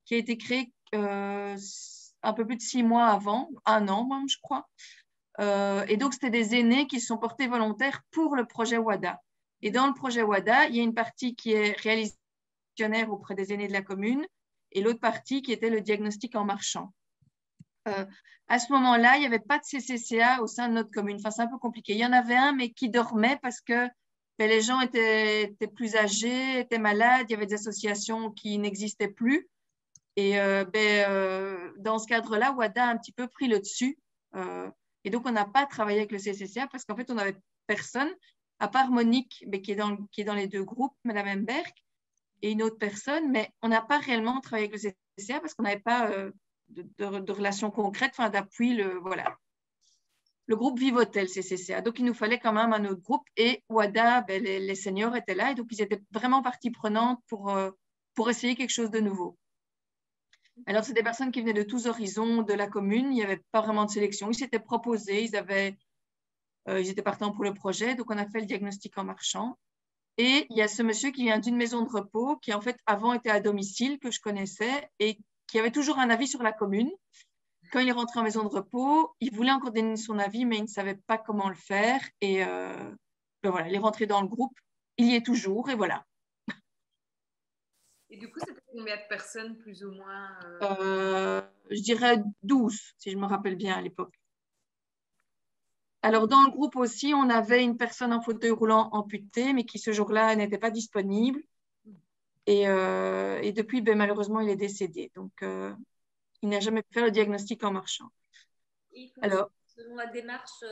qui a été créé un peu plus de 6 mois avant, 1 an même, je crois. Et donc, c'était des aînés qui se sont portés volontaires pour le projet WADA. Et dans le projet WADA, il y a une partie qui est réalisationnaire auprès des aînés de la commune et l'autre partie qui était le diagnostic en marchant. À ce moment-là, il n'y avait pas de CCCA au sein de notre commune. Enfin, c'est un peu compliqué. Il y en avait un, mais qui dormait parce que les gens étaient plus âgés, étaient malades. Il y avait des associations qui n'existaient plus. Et dans ce cadre-là, WADA a un petit peu pris le dessus. Et donc, on n'a pas travaillé avec le CCCA parce qu'en fait, on n'avait personne, à part Monique, qui est dans les 2 groupes, Madame Emberg, et une autre personne, mais on n'a pas réellement travaillé avec le CCCA parce qu'on n'avait pas de relation concrète, enfin d'appui. Voilà. Le groupe vivotait le CCCA, donc il nous fallait quand même un autre groupe. Et WADA, les seniors étaient là, et donc ils étaient vraiment partie prenante pour essayer quelque chose de nouveau. Alors, c'est des personnes qui venaient de tous horizons de la commune. Il n'y avait pas vraiment de sélection. Ils s'étaient proposés, ils étaient partants pour le projet. Donc, on a fait le diagnostic en marchant. Et il y a ce monsieur qui vient d'une maison de repos, qui en fait avant était à domicile, que je connaissais, et qui avait toujours un avis sur la commune. Quand il est rentré en maison de repos, il voulait encore donner son avis, mais il ne savait pas comment le faire. Et voilà, il est rentré dans le groupe. Il y est toujours, et voilà. Et du coup, c'était combien de personnes, plus ou moins Je dirais 12, si je me rappelle bien à l'époque. Alors, dans le groupe aussi, on avait une personne en fauteuil roulant amputé, mais qui ce jour-là n'était pas disponible. Et depuis, malheureusement, il est décédé. Donc, il n'a jamais pu faire le diagnostic en marchant. Et alors, selon la démarche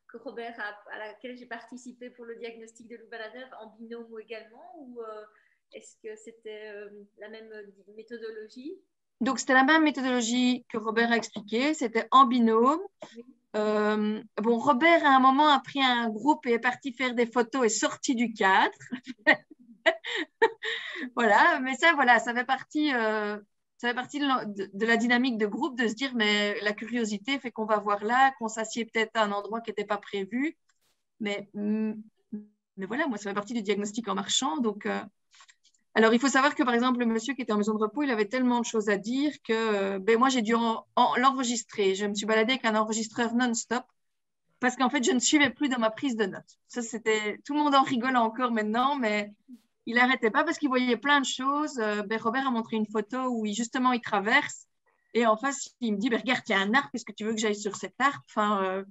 que Robert à laquelle j'ai participé pour le diagnostic de Loup Baladeur, en binôme également, ou est-ce que c'était la même méthodologie? Donc, c'était la même méthodologie que Robert a expliqué. C'était en binôme. Oui. Robert, à un moment, a pris un groupe et est parti faire des photos et sorti du cadre. Voilà, mais ça fait partie de la dynamique de groupe, de se dire, mais la curiosité fait qu'on va voir là, qu'on s'assied peut-être à un endroit qui n'était pas prévu. Mais voilà, moi, ça fait partie du diagnostic en marchant. Donc, alors, il faut savoir que, par exemple, le monsieur qui était en maison de repos, il avait tellement de choses à dire que moi, j'ai dû l'enregistrer. Je me suis baladée avec un enregistreur non-stop parce qu'en fait, je ne suivais plus dans ma prise de notes. Ça, tout le monde en rigole encore maintenant, mais il n'arrêtait pas parce qu'il voyait plein de choses. Robert a montré une photo où justement, il traverse et en face, il me dit, regarde, il y a un arbre, est-ce que tu veux que j'aille sur cet arbre? Enfin,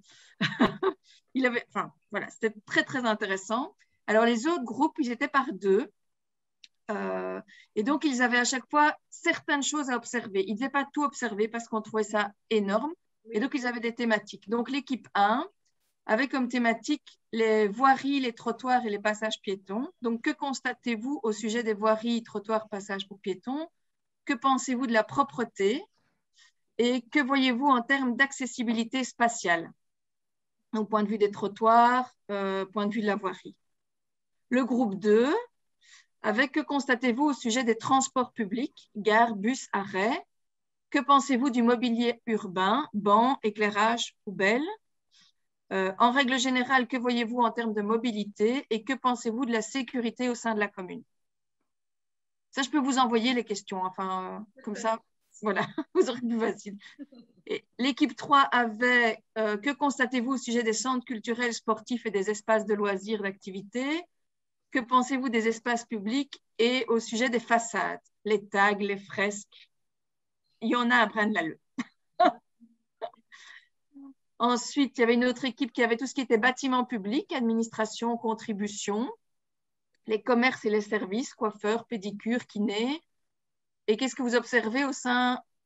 voilà, c'était très, très intéressant. Alors, les autres groupes, ils étaient par 2. Et donc, ils avaient à chaque fois certaines choses à observer. Ils ne devaient pas tout observer parce qu'on trouvait ça énorme. Et donc, ils avaient des thématiques. Donc, l'équipe 1 avait comme thématique les voiries, les trottoirs et les passages piétons. Donc, que constatez-vous au sujet des voiries, trottoirs, passages pour piétons? Que pensez-vous de la propreté? et que voyez-vous en termes d'accessibilité spatiale? Donc, point de vue des trottoirs, point de vue de la voirie. Le groupe 2, avec que constatez-vous au sujet des transports publics, gares, bus, arrêts? Que pensez-vous du mobilier urbain, bancs, éclairage, poubelles? En règle générale, que voyez-vous en termes de mobilité et que pensez-vous de la sécurité au sein de la commune? Ça, je peux vous envoyer les questions, enfin, comme ça, voilà, vous aurez plus facile. L'équipe 3 avait que constatez-vous au sujet des centres culturels, sportifs et des espaces de loisirs, d'activités? Que pensez-vous des espaces publics et au sujet des façades, les tags, les fresques? Il y en a à Braine-l'Alleud. Ensuite, il y avait une autre équipe qui avait tout ce qui était bâtiments publics, administration, contribution, les commerces et les services, coiffeurs, pédicures, kinés. Et qu'est-ce que vous observez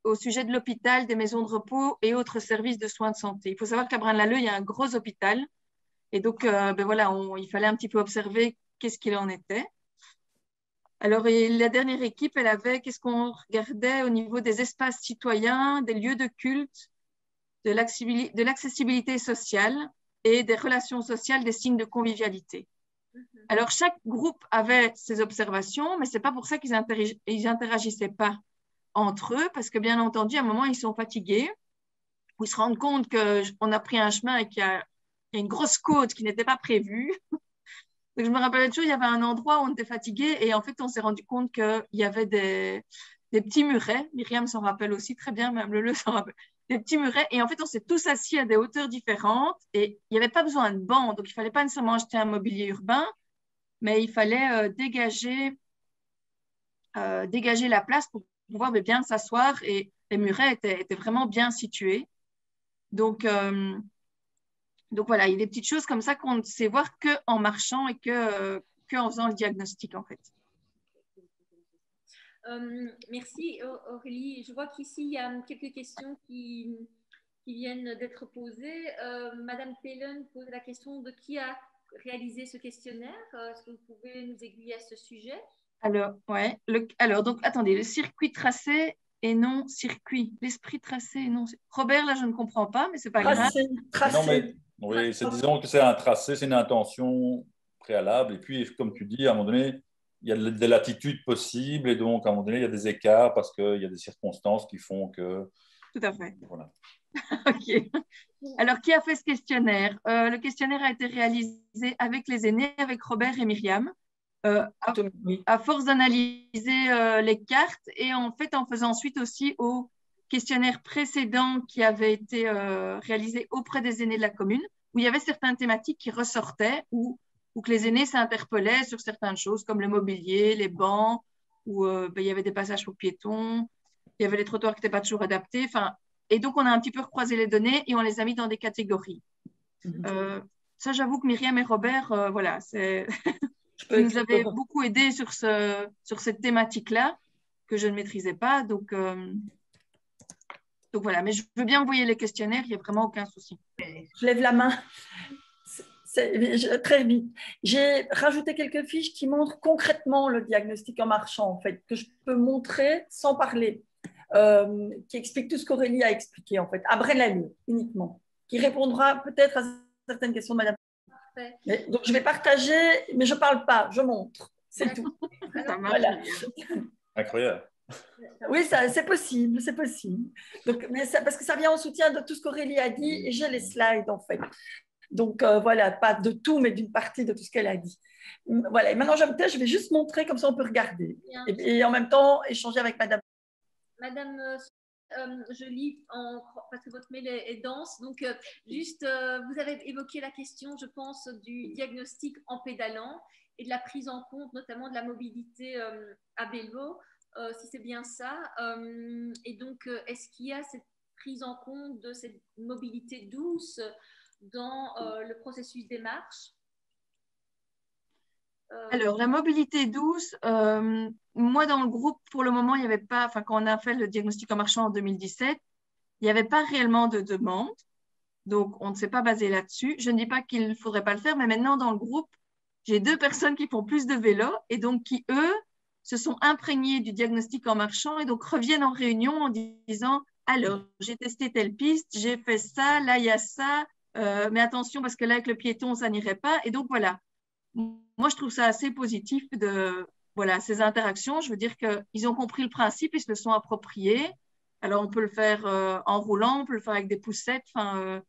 au sujet de l'hôpital, des maisons de repos et autres services de soins de santé? Il faut savoir qu'à Braine-l'Alleud, il y a un gros hôpital. Et donc, voilà, il fallait un petit peu observer qu'est-ce qu'il en était. Alors, et la dernière équipe, elle avait, qu'est-ce qu'on regardait au niveau des espaces citoyens, des lieux de culte, de l'accessibilité sociale et des relations sociales, des signes de convivialité. Alors, chaque groupe avait ses observations, mais ce n'est pas pour ça qu'ils n'interagissaient pas entre eux, parce que bien entendu, à un moment, ils sont fatigués, ou ils se rendent compte qu'on a pris un chemin et qu'il y a une grosse côte qui n'était pas prévue. Donc, je me rappelle toujours, il y avait un endroit où on était fatigué et en fait, on s'est rendu compte qu'il y avait des petits murets. Myriam s'en rappelle aussi très bien, même Lele s'en rappelle. Des petits murets. Et en fait, on s'est tous assis à des hauteurs différentes et il n'y avait pas besoin de banc. Donc, il ne fallait pas nécessairement acheter un mobilier urbain, mais il fallait dégager la place pour pouvoir bien s'asseoir et les murets étaient vraiment bien situés. Donc voilà, il y a des petites choses comme ça qu'on ne sait voir qu'en marchant et qu'en faisant le diagnostic, en fait. Merci Aurélie. Je vois qu'ici, il y a quelques questions qui viennent d'être posées. Madame Pelen pose la question de qui a réalisé ce questionnaire. Est-ce que vous pouvez nous aiguiller à ce sujet? Alors, ouais. Donc, attendez, le circuit tracé et non circuit. L'esprit tracé et non... Robert, là, je ne comprends pas, mais ce n'est pas grave. Tracé. Non, mais oui, disons que c'est un tracé, c'est une intention préalable. Et puis, comme tu dis, à un moment donné, il y a des latitudes possibles. Et donc, à un moment donné, il y a des écarts parce qu'il y a des circonstances qui font que... Tout à fait. Voilà. OK. Alors, qui a fait ce questionnaire? Le questionnaire a été réalisé avec les aînés, avec Robert et Myriam. À force d'analyser les cartes et en fait, en faisant suite aussi au questionnaire précédent qui avait été réalisé auprès des aînés de la commune, où il y avait certaines thématiques qui ressortaient ou que les aînés s'interpellaient sur certaines choses comme le mobilier, les bancs, où il y avait des passages pour piétons, il y avait les trottoirs qui n'étaient pas toujours adaptés. Et donc, on a un petit peu recroisé les données et on les a mis dans des catégories. Ça, j'avoue que Myriam et Robert, voilà, ils nous avaient beaucoup aidés sur cette thématique-là que je ne maîtrisais pas. Donc voilà, mais je veux bien envoyer les questionnaires, il n'y a vraiment aucun souci. Je lève la main. Très vite. J'ai rajouté quelques fiches qui montrent concrètement le diagnostic en marchant, en fait, que je peux montrer sans parler, qui explique tout ce qu'Aurélie a expliqué, en fait, à Braine-l'Alleud uniquement, qui répondra peut-être à certaines questions de Madame. Mais, donc, je vais partager, mais je ne parle pas, je montre. C'est tout. Voilà. Incroyable. Oui, c'est possible, c'est possible. Donc, parce que ça vient en soutien de tout ce qu'Aurélie a dit et j'ai les slides, en fait. Donc, voilà, pas de tout, mais d'une partie de tout ce qu'elle a dit. Voilà, et maintenant, je vais juste montrer, comme ça, on peut regarder. Et en même temps, échanger avec Madame. Madame, je lis parce que votre mail est dense. Donc, vous avez évoqué la question, je pense, du diagnostic en pédalant et de la prise en compte, notamment de la mobilité à vélo, si c'est bien ça. Et donc, est-ce qu'il y a cette prise en compte de cette mobilité douce dans le processus des marches? Alors, la mobilité douce, moi, dans le groupe, pour le moment, il n'y avait pas, quand on a fait le diagnostic en marchant en 2017, il n'y avait pas réellement de demande. Donc, on ne s'est pas basé là-dessus. Je ne dis pas qu'il ne faudrait pas le faire, mais maintenant, dans le groupe, j'ai 2 personnes qui font plus de vélo et donc qui, eux, se sont imprégnés du diagnostic en marchant et donc reviennent en réunion en disant alors, j'ai testé telle piste, j'ai fait ça, là, il y a ça, mais attention, parce que là, avec le piéton, ça n'irait pas. Et donc, voilà. Moi, je trouve ça assez positif de voilà, ces interactions. Je veux dire qu'ils ont compris le principe, ils se le sont appropriés. Alors, on peut le faire en roulant, on peut le faire avec des poussettes. Enfin,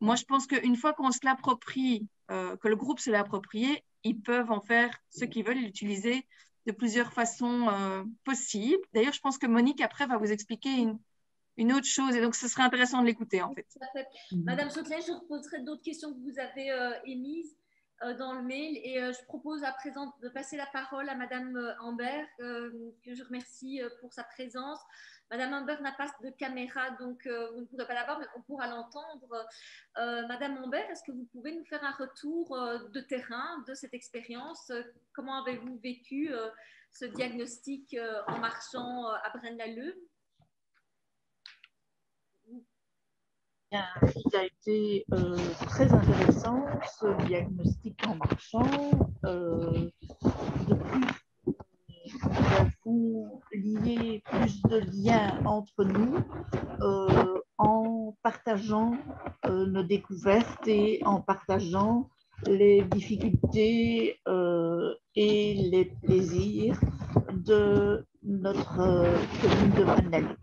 moi, je pense qu'une fois qu'on se l'approprie, que le groupe se l'a approprié, ils peuvent en faire ce qu'ils veulent et l'utiliser de plusieurs façons possibles. D'ailleurs, je pense que Monique, après, va vous expliquer une autre chose. Et donc, ce serait intéressant de l'écouter, en fait. Madame Chautelet, je reposerai d'autres questions que vous avez émises dans le mail. Et je propose à présent de passer la parole à Madame Ambert, que je remercie pour sa présence. Madame Ambert n'a pas de caméra, donc vous ne pourrez pas la voir, mais on pourra l'entendre. Madame Ambert, est-ce que vous pouvez nous faire un retour de terrain de cette expérience? Comment avez-vous vécu ce diagnostic en marchant à Braine-l'Alleud? Il a été très intéressant, ce diagnostic en marchant. Depuis, nous avons lié plus de liens entre nous en partageant nos découvertes et en partageant les difficultés et les plaisirs de notre commune de Braine-l'Alleud.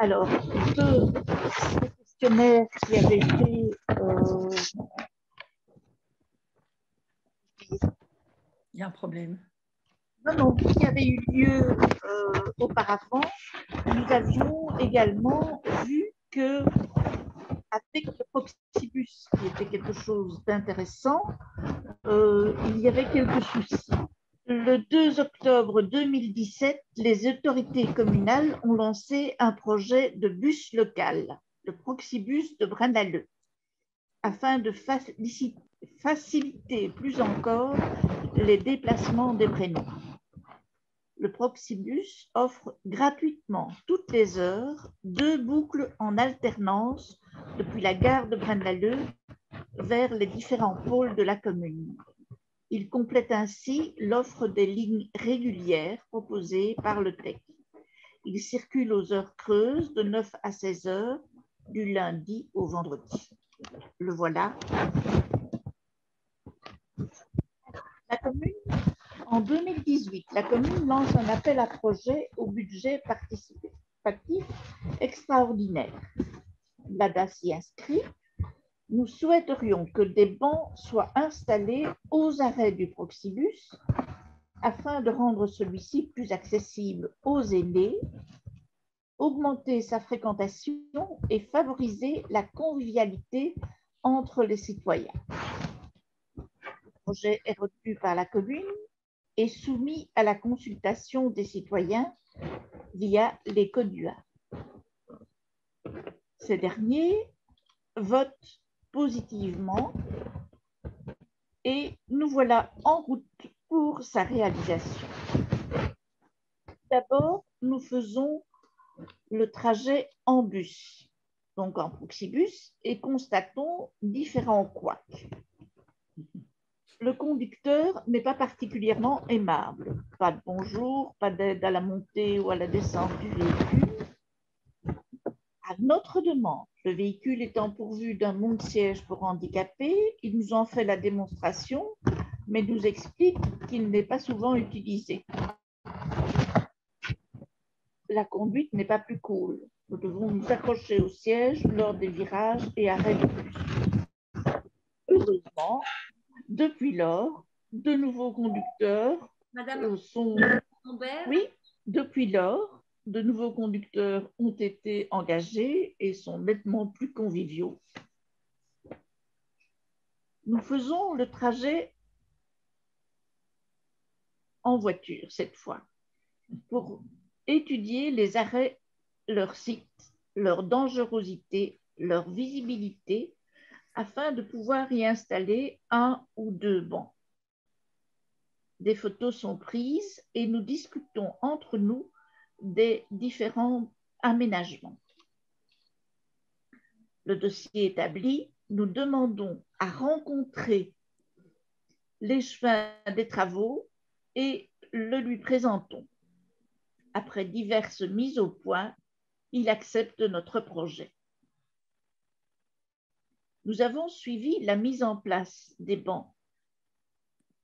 Alors, ce questionnaire qui avait été il y a un problème. Non, qui avait eu lieu auparavant, nous avions également vu que avec le Proxibus, qui était quelque chose d'intéressant, il y avait quelques soucis. Le 2 octobre 2017, les autorités communales ont lancé un projet de bus local, le Proxibus de Braine-l'Alleud, afin de faciliter plus encore les déplacements des Brennois. Le Proxibus offre gratuitement toutes les heures 2 boucles en alternance depuis la gare de Braine-l'Alleud vers les différents pôles de la commune. Il complète ainsi l'offre des lignes régulières proposées par le TEC. Il circule aux heures creuses de 9 à 16 heures du lundi au vendredi. Le voilà. La commune, en 2018, la commune lance un appel à projet au budget participatif extraordinaire. L'ADA s'y inscrit. Nous souhaiterions que des bancs soient installés aux arrêts du Proxibus afin de rendre celui-ci plus accessible aux aînés, augmenter sa fréquentation et favoriser la convivialité entre les citoyens. Le projet est retenu par la commune et soumis à la consultation des citoyens via les CODUA. Ces derniers votent positivement et nous voilà en route pour sa réalisation. D'abord, nous faisons le trajet en bus, donc en Proxibus, et constatons différents couacs. Le conducteur n'est pas particulièrement aimable. Pas de bonjour, pas d'aide à la montée ou à la descente du véhicule. À notre demande, le véhicule étant pourvu d'un monte-siège pour handicapés, il nous en fait la démonstration, mais nous explique qu'il n'est pas souvent utilisé. La conduite n'est pas plus cool. Nous devons nous accrocher au siège lors des virages et arrêts de bus. Heureusement, depuis lors, de nouveaux conducteurs sont... Oui, depuis lors, de nouveaux conducteurs ont été engagés et sont nettement plus conviviaux. Nous faisons le trajet en voiture cette fois pour étudier les arrêts, leur site, leur dangerosité, leur visibilité, afin de pouvoir y installer 1 ou 2 bancs. Des photos sont prises et nous discutons entre nous des différents aménagements. Le dossier établi, nous demandons à rencontrer l'échevin des travaux et le lui présentons. Après diverses mises au point, il accepte notre projet. Nous avons suivi la mise en place des bancs.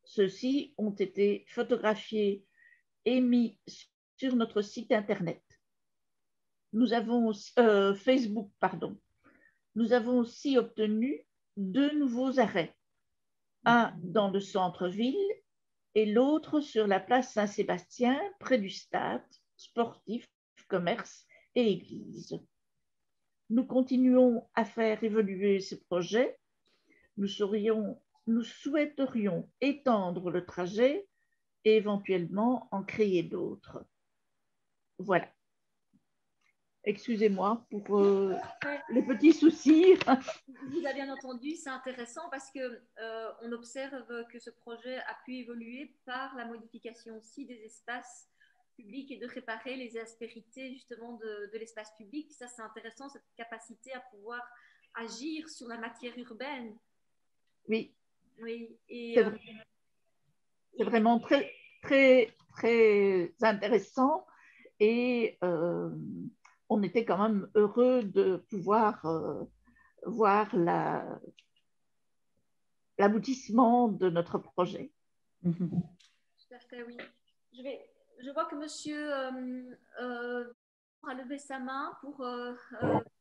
Ceux-ci ont été photographiés et mis sur notre site Internet. Nous avons Facebook, pardon. Nous avons aussi obtenu 2 nouveaux arrêts, un dans le centre-ville et l'autre sur la place Saint-Sébastien, près du stade sportif, commerce et église. Nous continuons à faire évoluer ce projet. Nous souhaiterions étendre le trajet et éventuellement en créer d'autres. Voilà. Excusez-moi pour les petits soucis. Vous avez bien entendu, c'est intéressant parce qu'on observe que ce projet a pu évoluer par la modification aussi des espaces publics et de réparer les aspérités justement de l'espace public. Ça, c'est intéressant, cette capacité à pouvoir agir sur la matière urbaine. Oui, oui. C'est vraiment très, très, très intéressant et on était quand même heureux de pouvoir voir l'aboutissement de notre projet. Tout à fait, oui. Je vois que monsieur a levé sa main pour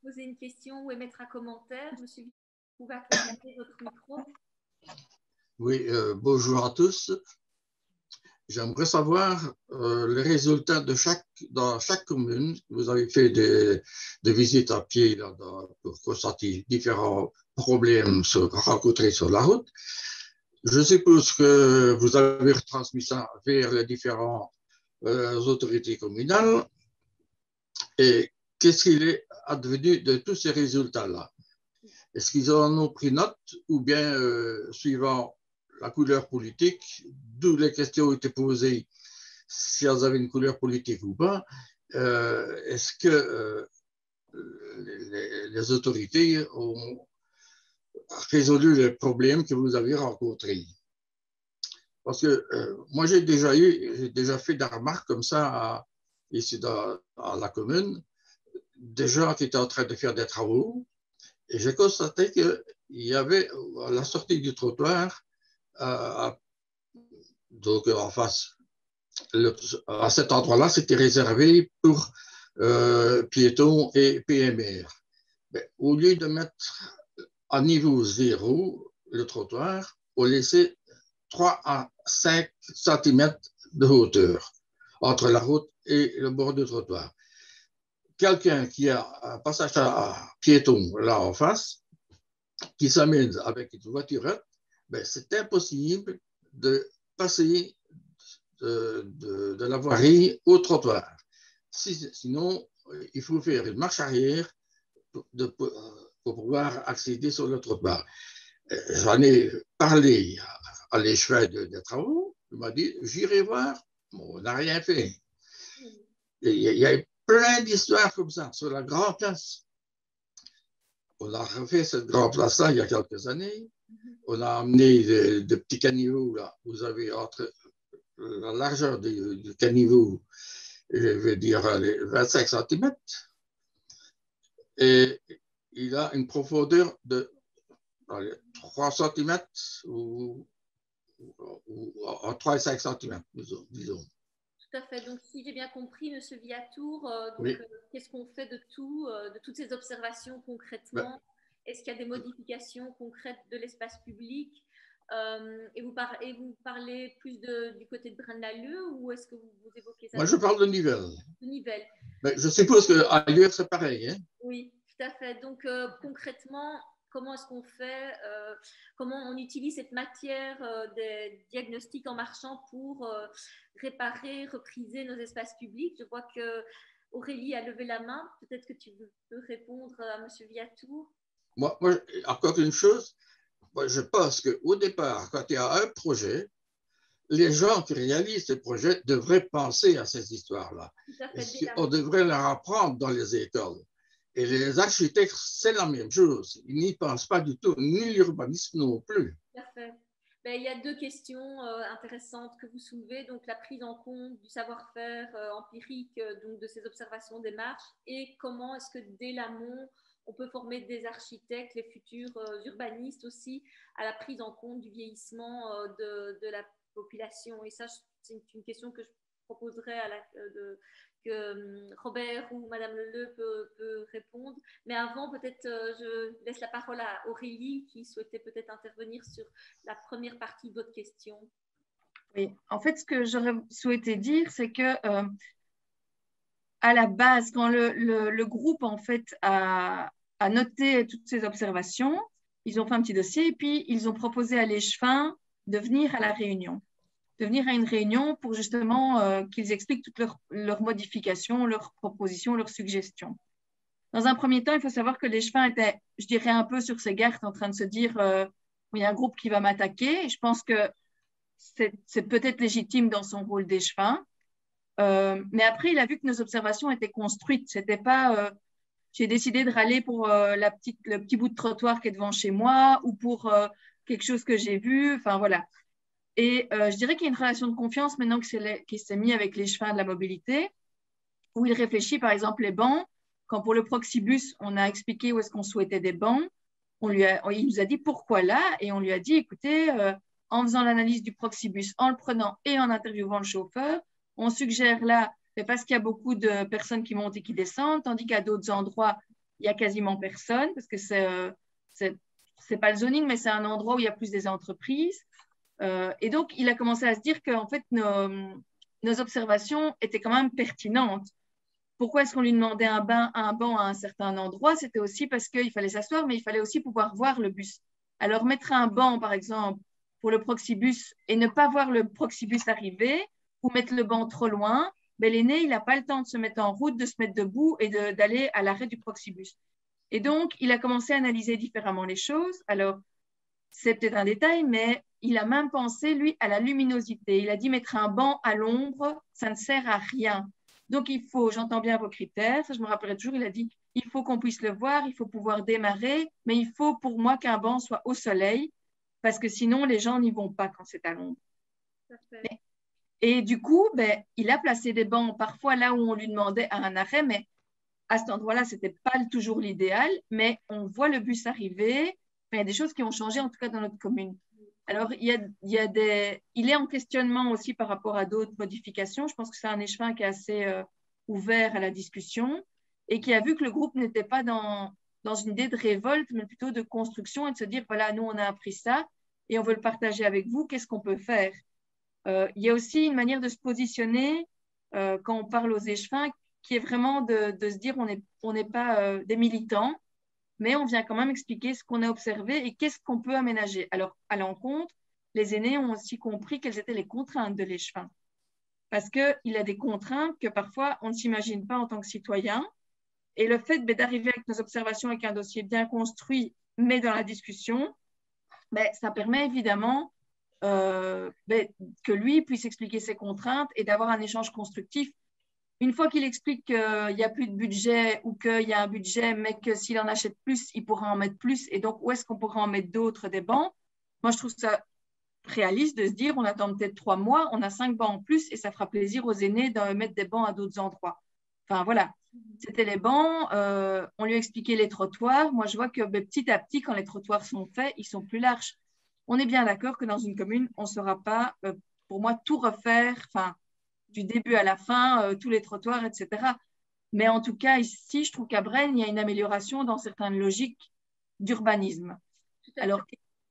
poser une question ou émettre un commentaire. Monsieur, vous pouvez activer votre micro. Oui, bonjour à tous. J'aimerais savoir les résultats dans chaque commune. Vous avez fait des visites à pied là, pour constater différents problèmes rencontrés sur la route. Je suppose que vous avez retransmis ça vers les différentes autorités communales. Et qu'est-ce qu'il est advenu de tous ces résultats-là? Est-ce qu'ils en ont pris note ou bien, suivant la couleur politique, d'où les questions étaient posées, si elles avaient une couleur politique ou pas, est-ce que les autorités ont résolu les problèmes que vous avez rencontrés? Parce que moi, j'ai déjà fait des remarques comme ça ici dans la commune, des gens qui étaient en train de faire des travaux, et j'ai constaté qu'il y avait à la sortie du trottoir, donc en face, à cet endroit-là, c'était réservé pour piétons et PMR. Mais au lieu de mettre à niveau 0 le trottoir, on laissait 3 à 5 cm de hauteur entre la route et le bord du trottoir. Quelqu'un qui a un passage à piéton là en face, qui s'amène avec une voiturette, ben, c'est impossible de passer de la voirie au trottoir. Sinon, il faut faire une marche arrière pour pouvoir accéder sur le trottoir. J'en ai parlé à l'échevin des travaux, il m'a dit, j'irai voir. Bon, on n'a rien fait. Il y a plein d'histoires comme ça sur la grande place. On a refait cette grande place-là il y a quelques années. On a amené de petits caniveaux, là. Vous avez entre la largeur du caniveau, je vais dire 25 cm, et il a une profondeur de 3 cm ou 3 et 5 cm, disons. Tout à fait. Donc, si j'ai bien compris, M. Viatour, oui. Qu'est-ce qu'on fait de toutes ces observations concrètement? Est-ce qu'il y a des modifications concrètes de l'espace public? Et vous parlez plus du côté de Braine-l'Alleud ou est-ce que vous évoquez ça? Moi, je parle de Nivelles. De Nivelles. Mais je suppose qu'ailleurs, c'est pareil. Hein? Oui, tout à fait. Donc, concrètement, comment est-ce qu'on fait, comment on utilise cette matière des diagnostics en marchant pour réparer, repriser nos espaces publics? Je vois que Aurélie a levé la main. Peut-être que tu peux répondre à M. Viatour. Moi, encore une chose, moi, je pense qu'au départ, quand il y a un projet, les gens qui réalisent ce projet devraient penser à ces histoires-là. On devrait leur apprendre dans les écoles. Et les architectes, c'est la même chose. Ils n'y pensent pas du tout, ni l'urbanisme non plus. Tout à fait. Ben, il y a deux questions intéressantes que vous soulevez. Donc, la prise en compte du savoir-faire empirique donc de ces observations des marches et comment est-ce que dès l'amont, on peut former des architectes, les futurs urbanistes aussi, à la prise en compte du vieillissement de la population. Et ça, c'est une question que je proposerai que Robert ou Madame Leleu peut répondre. Mais avant, peut-être, je laisse la parole à Aurélie qui souhaitait peut-être intervenir sur la première partie de votre question. Oui, en fait, ce que j'aurais souhaité dire, c'est que à la base, quand le groupe en fait a noté toutes ces observations, ils ont fait un petit dossier et puis ils ont proposé à l'Échevin de venir à la réunion, de venir à une réunion pour justement qu'ils expliquent toutes leurs modifications, leurs propositions, leurs suggestions. Dans un premier temps, il faut savoir que l'Échevin était, je dirais, un peu sur ses gardes en train de se dire il y a un groupe qui va m'attaquer. Je pense que c'est peut-être légitime dans son rôle d'Échevin. Mais après, il a vu que nos observations étaient construites. C'était pas j'ai décidé de râler pour le petit bout de trottoir qui est devant chez moi ou pour quelque chose que j'ai vu. Enfin, voilà. Et je dirais qu'il y a une relation de confiance maintenant qui s'est mis avec l'Échevin de la mobilité, où il réfléchit, par exemple, les bancs. Quand pour le Proxibus, on a expliqué où est-ce qu'on souhaitait des bancs, il nous a dit pourquoi là, et on lui a dit, écoutez, en faisant l'analyse du Proxibus, en le prenant et en interviewant le chauffeur, on suggère là, parce qu'il y a beaucoup de personnes qui montent et qui descendent, tandis qu'à d'autres endroits, il n'y a quasiment personne, parce que c'est pas le zoning, mais c'est un endroit où il y a plus des entreprises. Et donc, il a commencé à se dire qu'en fait, nos observations étaient quand même pertinentes. Pourquoi est-ce qu'on lui demandait un banc à un certain endroit? C'était aussi parce qu'il fallait s'asseoir, mais il fallait aussi pouvoir voir le bus. Alors, mettre un banc, par exemple, pour le Proxibus et ne pas voir le Proxibus arriver, ou mettre le banc trop loin, ben, l'aîné, il n'a pas le temps de se mettre en route, de se mettre debout et d'aller à l'arrêt du Proxibus. Et donc, il a commencé à analyser différemment les choses. Alors, c'est peut-être un détail, mais il a même pensé, lui, à la luminosité. Il a dit mettre un banc à l'ombre, ça ne sert à rien. Donc, il faut, j'entends bien vos critères, ça je me rappellerai toujours, il a dit, il faut qu'on puisse le voir, il faut pouvoir démarrer, mais il faut pour moi qu'un banc soit au soleil, parce que sinon, les gens n'y vont pas quand c'est à l'ombre. Et du coup, ben, il a placé des bancs parfois là où on lui demandait à un arrêt, mais à cet endroit-là, ce n'était pas toujours l'idéal, mais on voit le bus arriver. Il y a des choses qui ont changé, en tout cas dans notre commune. Alors, il est en questionnement aussi par rapport à d'autres modifications. Je pense que c'est un Échevin qui est assez ouvert à la discussion et qui a vu que le groupe n'était pas dans une idée de révolte, mais plutôt de construction et de se dire, voilà, nous, on a appris ça et on veut le partager avec vous. Qu'est-ce qu'on peut faire? Il y a aussi une manière de se positionner quand on parle aux Échevins qui est vraiment de se dire on n'est pas des militants, mais on vient quand même expliquer ce qu'on a observé et qu'est-ce qu'on peut aménager. Alors, à l'encontre, les aînés ont aussi compris quelles étaient les contraintes de l'Échevin. Parce qu'il a des contraintes que parfois on ne s'imagine pas en tant que citoyen. Et le fait d'arriver avec nos observations avec un dossier bien construit, mais dans la discussion, ça permet évidemment que lui puisse expliquer ses contraintes et d'avoir un échange constructif. Une fois qu'il explique qu'il n'y a plus de budget ou qu'il y a un budget, mais que s'il en achète plus, il pourra en mettre plus. Et donc, où est-ce qu'on pourra en mettre d'autres des bancs? Moi, je trouve ça réaliste de se dire, on attend peut-être 3 mois, on a 5 bancs en plus et ça fera plaisir aux aînés de mettre des bancs à d'autres endroits. Enfin, voilà. C'était les bancs. On lui a expliqué les trottoirs. Moi, je vois que petit à petit, quand les trottoirs sont faits, ils sont plus larges. On est bien d'accord que dans une commune, on ne saura pas, pour moi, tout refaire, enfin, du début à la fin, tous les trottoirs, etc. Mais en tout cas, ici, je trouve qu'à Braine, il y a une amélioration dans certaines logiques d'urbanisme. Alors,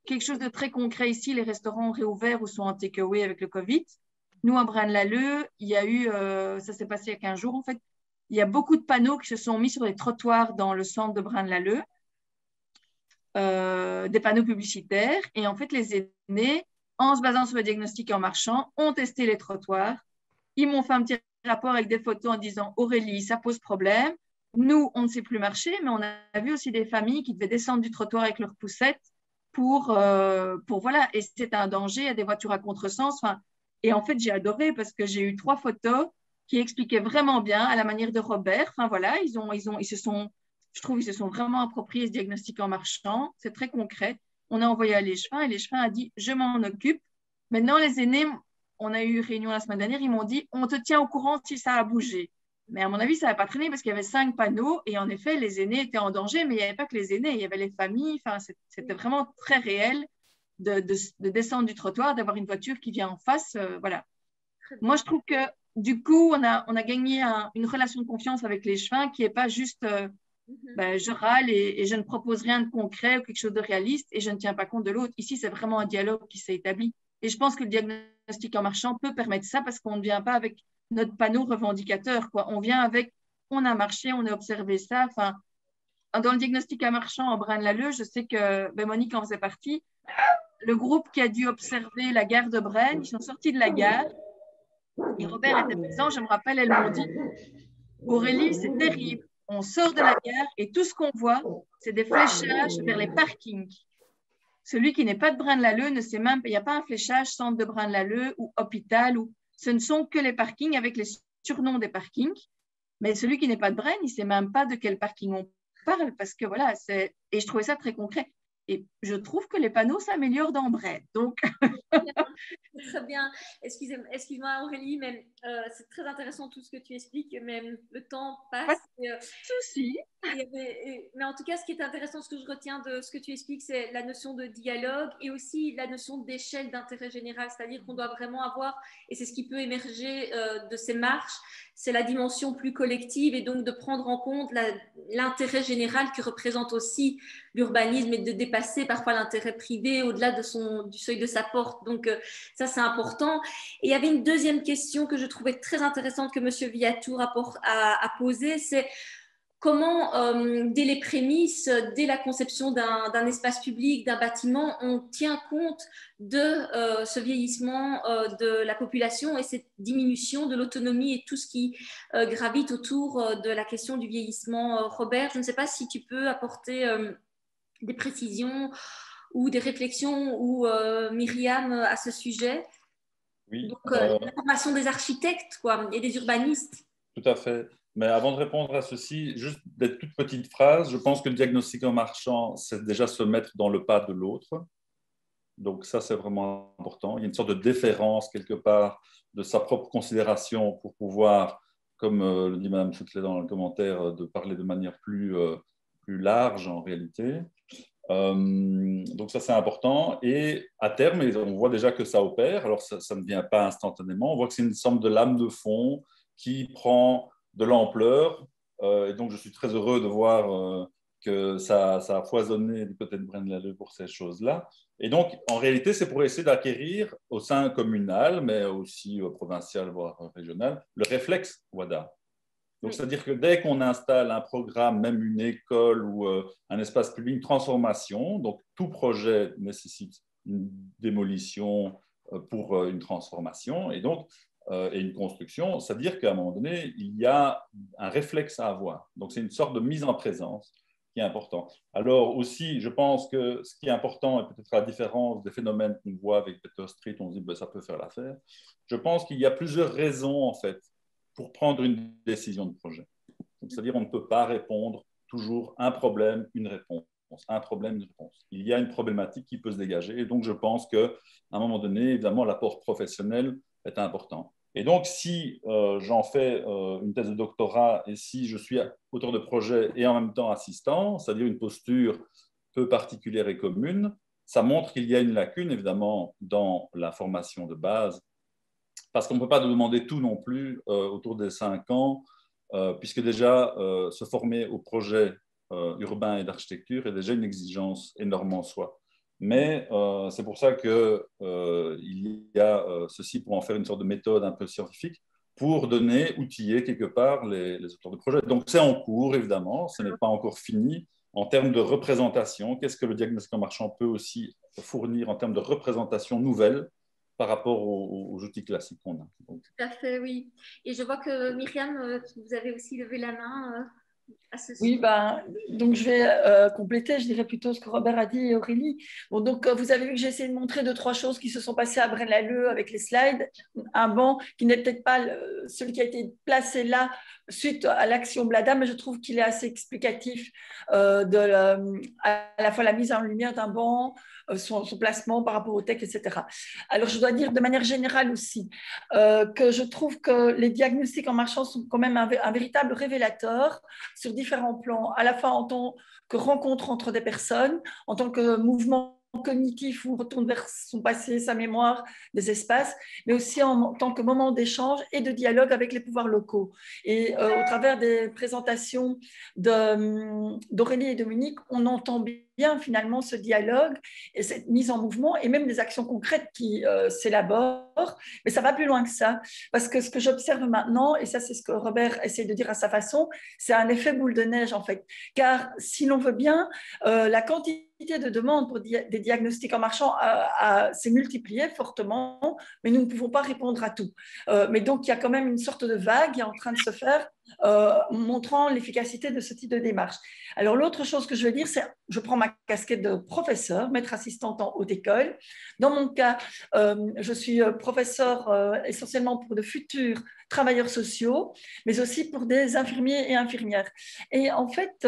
quelque chose de très concret ici, les restaurants ont réouvert ou sont en takeaway avec le Covid. Nous, à Braine-l'Alleud, il y a eu, ça s'est passé il y a 15 jours, en fait, il y a beaucoup de panneaux qui se sont mis sur les trottoirs dans le centre de Braine-l'Alleud, des panneaux publicitaires. Et en fait, les aînés, en se basant sur le diagnostic et en marchant, ont testé les trottoirs. Ils m'ont fait un petit rapport avec des photos en disant « Aurélie, ça pose problème. Nous, on ne sait plus marcher, mais on a vu aussi des familles qui devaient descendre du trottoir avec leurs poussettes pour voilà. Et c'était un danger, il y a des voitures à contresens. Enfin, et en fait, j'ai adoré parce que j'ai eu 3 photos qui expliquaient vraiment bien à la manière de Robert. Enfin, voilà, je trouve qu'ils se sont vraiment appropriés ce diagnostic en marchant. C'est très concret. on a envoyé à l'échevin et l'échevin a dit « je m'en occupe ». Maintenant, les aînés, on a eu réunion la semaine dernière, ils m'ont dit « on te tient au courant si ça a bougé ». Mais à mon avis, ça n'a pas traîné parce qu'il y avait 5 panneaux et en effet, les aînés étaient en danger, mais il n'y avait pas que les aînés, il y avait les familles. Enfin, c'était vraiment très réel de descendre du trottoir, d'avoir une voiture qui vient en face. Voilà. Moi, je trouve que du coup, on a gagné une relation de confiance avec l'échevin qui n'est pas juste je râle et je ne propose rien de concret ou quelque chose de réaliste et je ne tiens pas compte de l'autre. Ici, c'est vraiment un dialogue qui s'est établi. Et je pense que le diagnostic en marchant peut permettre ça parce qu'on ne vient pas avec notre panneau revendicateur, quoi. On vient avec, on a marché, on a observé ça. Enfin, dans le diagnostic en marchant en Braine-l'Alleud, je sais que Monique en faisait partie. Le groupe qui a dû observer la gare de Braine, ils sont sortis de la gare et Robert était présent. Je me rappelle, elles m'ont dit Aurélie, c'est terrible. On sort de la gare et tout ce qu'on voit, c'est des fléchages vers les parkings. Celui qui n'est pas de Braine-l'Alleud ne sait même pas, il n'y a pas un fléchage centre de Braine-l'Alleud ou hôpital, ce ne sont que les parkings avec les surnoms des parkings. Mais celui qui n'est pas de Braine, il ne sait même pas de quel parking on parle parce que voilà, et je trouvais ça très concret. Et je trouve que les panneaux s'améliorent dans Braine. Donc, très bien. Excuse-moi Aurélie, mais c'est très intéressant tout ce que tu expliques, mais le temps passe. Pas de souci. Mais en tout cas, ce qui est intéressant, ce que je retiens de ce que tu expliques, c'est la notion de dialogue et aussi la notion d'échelle d'intérêt général, c'est-à-dire qu'on doit vraiment avoir, et c'est ce qui peut émerger de ces marches, c'est la dimension plus collective et donc de prendre en compte l'intérêt général que représente aussi l'urbanisme et de dépasser parfois l'intérêt privé au-delà du seuil de sa porte. Donc ça, c'est important. Et il y avait une deuxième question que je trouvais très intéressante que M. Viatour a posée, c'est comment, dès les prémices, dès la conception d'un espace public, d'un bâtiment, on tient compte de ce vieillissement de la population et cette diminution de l'autonomie et tout ce qui gravite autour de la question du vieillissement. Robert, je ne sais pas si tu peux apporter des précisions ou des réflexions ou Myriam à ce sujet. Oui. Donc, la formation des architectes et des urbanistes. Tout à fait. Mais avant de répondre à ceci, juste des toutes petites phrases. Je pense que le diagnostic en marchant, c'est déjà se mettre dans le pas de l'autre. Donc ça, c'est vraiment important. Il y a une sorte de déférence quelque part de sa propre considération pour pouvoir, comme le dit Mme Soutlet dans le commentaire, de parler de manière plus large en réalité. Donc ça, c'est important. Et à terme, on voit déjà que ça opère. Alors ça ne vient pas instantanément. On voit que c'est une sorte de lame de fond qui prend de l'ampleur. Et donc, je suis très heureux de voir que ça a foisonné du côté de Braine-l'Alleud pour ces choses-là. Et donc, en réalité, c'est pour essayer d'acquérir au sein communal, mais aussi provincial, voire régional, le réflexe WADA. Donc, c'est-à-dire que dès qu'on installe un programme, même une école ou un espace public, une transformation, donc tout projet nécessite une démolition pour une transformation. Et donc, et une construction, c'est-à-dire qu'à un moment donné, il y a un réflexe à avoir. Donc, c'est une sorte de mise en présence qui est important. Alors aussi, je pense que ce qui est important, et peut-être à la différence des phénomènes qu'on voit avec Peter Street, on se dit ça peut faire l'affaire, je pense qu'il y a plusieurs raisons, en fait, pour prendre une décision de projet. C'est-à-dire on ne peut pas répondre toujours un problème, une réponse. Un problème, une réponse. Il y a une problématique qui peut se dégager. Et donc, je pense qu'à un moment donné, évidemment, l'apport professionnel est important. Et donc, si j'en fais une thèse de doctorat et si je suis auteur de projet et en même temps assistant, c'est-à-dire une posture peu particulière et commune, ça montre qu'il y a une lacune, évidemment, dans la formation de base, parce qu'on ne peut pas demander tout non plus autour des 5 ans, puisque déjà, se former au projet urbain et d'architecture est déjà une exigence énorme en soi. Mais c'est pour ça qu'il y a ceci pour en faire une sorte de méthode un peu scientifique pour donner, outiller quelque part les auteurs de projet. Donc c'est en cours, évidemment, ce n'est pas encore fini. En termes de représentation, qu'est-ce que le diagnostic en marchant peut aussi fournir en termes de représentation nouvelle par rapport aux outils classiques qu'on a. Donc. Tout à fait, oui. Et je vois que Myriam, vous avez aussi levé la main à ce sujet. Oui, donc je vais compléter, je dirais plutôt ce que Robert a dit et Aurélie. Bon, donc vous avez vu que j'ai essayé de montrer 2-3 choses qui se sont passées à Braine-l'Alleud avec les slides. Un banc qui n'est peut-être pas celui qui a été placé là suite à l'action Blada, mais je trouve qu'il est assez explicatif à la fois la mise en lumière d'un banc, son placement par rapport au tech, etc. Alors, je dois dire de manière générale aussi que je trouve que les diagnostics en marchant sont quand même un véritable révélateur sur différents plans, à la fois en tant que rencontre entre des personnes, en tant que mouvement cognitif où on retourne vers son passé, sa mémoire, des espaces, mais aussi en tant que moment d'échange et de dialogue avec les pouvoirs locaux. Et au travers des présentations d'Aurélie et Dominique, on entend bien finalement ce dialogue et cette mise en mouvement et même des actions concrètes qui s'élaborent. Mais ça va plus loin que ça, parce que ce que j'observe maintenant, et ça c'est ce que Robert essaie de dire à sa façon, c'est un effet boule de neige en fait. Car si l'on veut bien, la quantité de demandes pour des diagnostics en marchant s'est multipliée fortement, mais nous ne pouvons pas répondre à tout. Mais donc, il y a quand même une sorte de vague qui est en train de se faire, montrant l'efficacité de ce type de démarche. Alors, l'autre chose que je veux dire, c'est je prends ma casquette de professeur, maître assistante en haute école. Dans mon cas, je suis professeur essentiellement pour de futurs travailleurs sociaux, mais aussi pour des infirmiers et infirmières. Et en fait,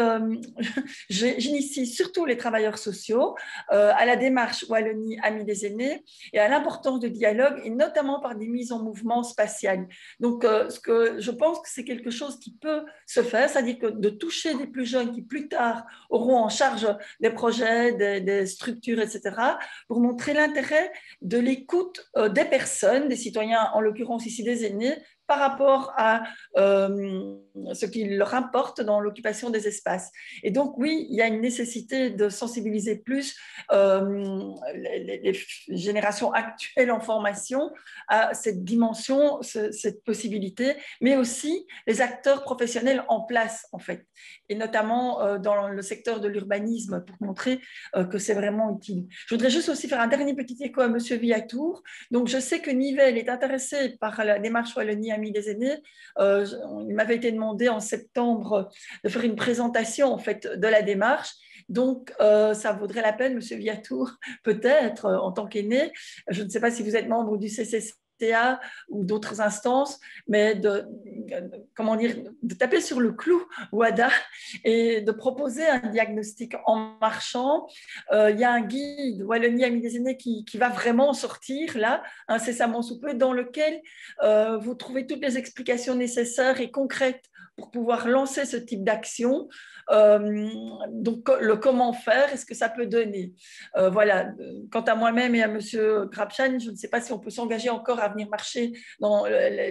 j'initie surtout les travailleurs sociaux à la démarche Wallonie Amis des aînés et à l'importance de dialogue, et notamment par des mises en mouvement spatiales. Donc, ce que je pense que c'est quelque chose qui peut se faire, c'est-à-dire que de toucher des plus jeunes qui plus tard auront en charge des projets, des structures, etc., pour montrer l'intérêt de l'écoute des personnes, des citoyens, en l'occurrence ici des aînés, par rapport à ce qui leur importe dans l'occupation des espaces. Et donc, oui, il y a une nécessité de sensibiliser plus les générations actuelles en formation à cette dimension, cette possibilité, mais aussi les acteurs professionnels en place, en fait, et notamment dans le secteur de l'urbanisme, pour montrer que c'est vraiment utile. Je voudrais juste aussi faire un dernier petit écho à M. Villatour. Donc, je sais que Nivelles est intéressé par la démarche Wallonie Amis des aînés. Il m'avait été demandé en septembre de faire une présentation en fait de la démarche. Donc, ça vaudrait la peine, Monsieur Villatour, peut-être en tant qu'aîné. Je ne sais pas si vous êtes membre du CCCA ou d'autres instances, mais comment dire, de taper sur le clou WADA et de proposer un diagnostic en marchant. Il y a un guide Wallonie Amis des aînés qui va vraiment sortir là, incessamment sous peu, dans lequel vous trouvez toutes les explications nécessaires et concrètes pour pouvoir lancer ce type d'action. Donc, le comment faire et ce que ça peut donner. Voilà. Quant à moi-même et à M. Grabchan, je ne sais pas si on peut s'engager encore à venir marcher dans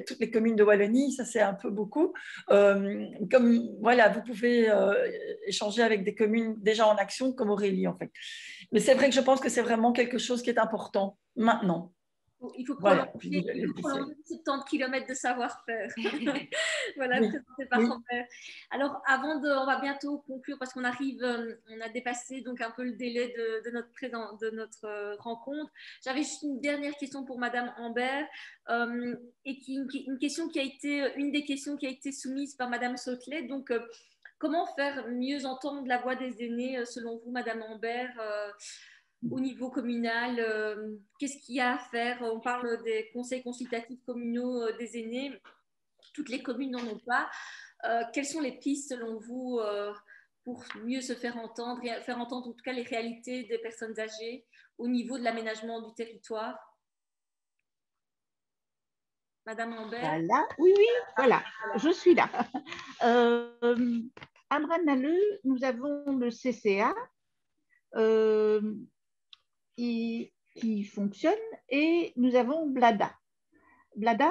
toutes les communes de Wallonie. Ça, c'est un peu beaucoup. Comme, voilà, vous pouvez échanger avec des communes déjà en action, comme Aurélie, en fait. Mais c'est vrai que je pense que c'est vraiment quelque chose qui est important maintenant. Il faut prolonger, voilà, 70 km de savoir-faire. Voilà, oui, présenté par Robert. Alors, on va bientôt conclure parce qu'on arrive, on a dépassé donc un peu le délai de notre rencontre. J'avais juste une dernière question pour Madame Ambert et une des questions qui a été soumise par Madame Sautelet. Donc, comment faire mieux entendre la voix des aînés selon vous, Madame Ambert au niveau communal, qu'est-ce qu'il y a à faire? On parle des conseils consultatifs communaux des aînés. Toutes les communes n'en ont pas. Quelles sont les pistes, selon vous, pour mieux se faire entendre et faire entendre en tout cas les réalités des personnes âgées au niveau de l'aménagement du territoire? Madame Ambert? Voilà. Oui, voilà, je suis là. À Braine-l'Alleud, nous avons le CCA qui fonctionne et nous avons Blada. Blada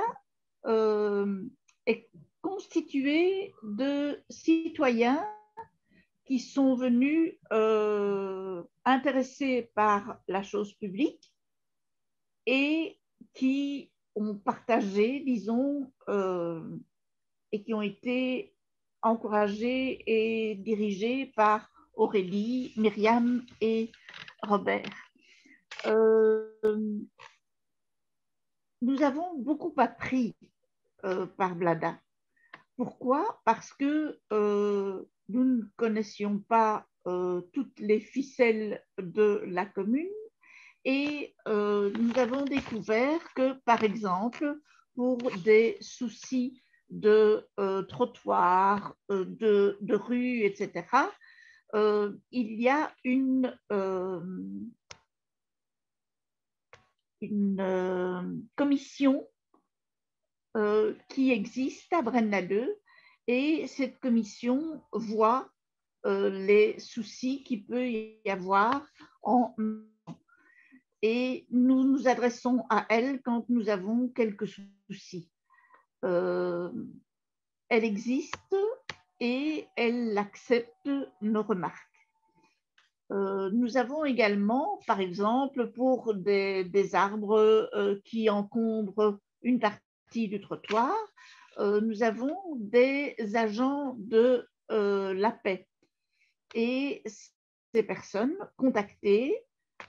est constitué de citoyens qui sont venus intéressés par la chose publique et qui ont partagé, disons, et qui ont été encouragés et dirigés par Aurélie, Myriam et Robert. Nous avons beaucoup appris par Blada. Pourquoi? Parce que nous ne connaissions pas toutes les ficelles de la commune et nous avons découvert que, par exemple, pour des soucis de trottoirs, de rues, etc., il y a une une commission qui existe à Braine-l'Alleud, et cette commission voit les soucis qu'il peut y avoir et nous nous adressons à elle quand nous avons quelques soucis. Elle existe et elle accepte nos remarques. Nous avons également, par exemple, pour des arbres qui encombrent une partie du trottoir, nous avons des agents de la paix. Et ces personnes contactées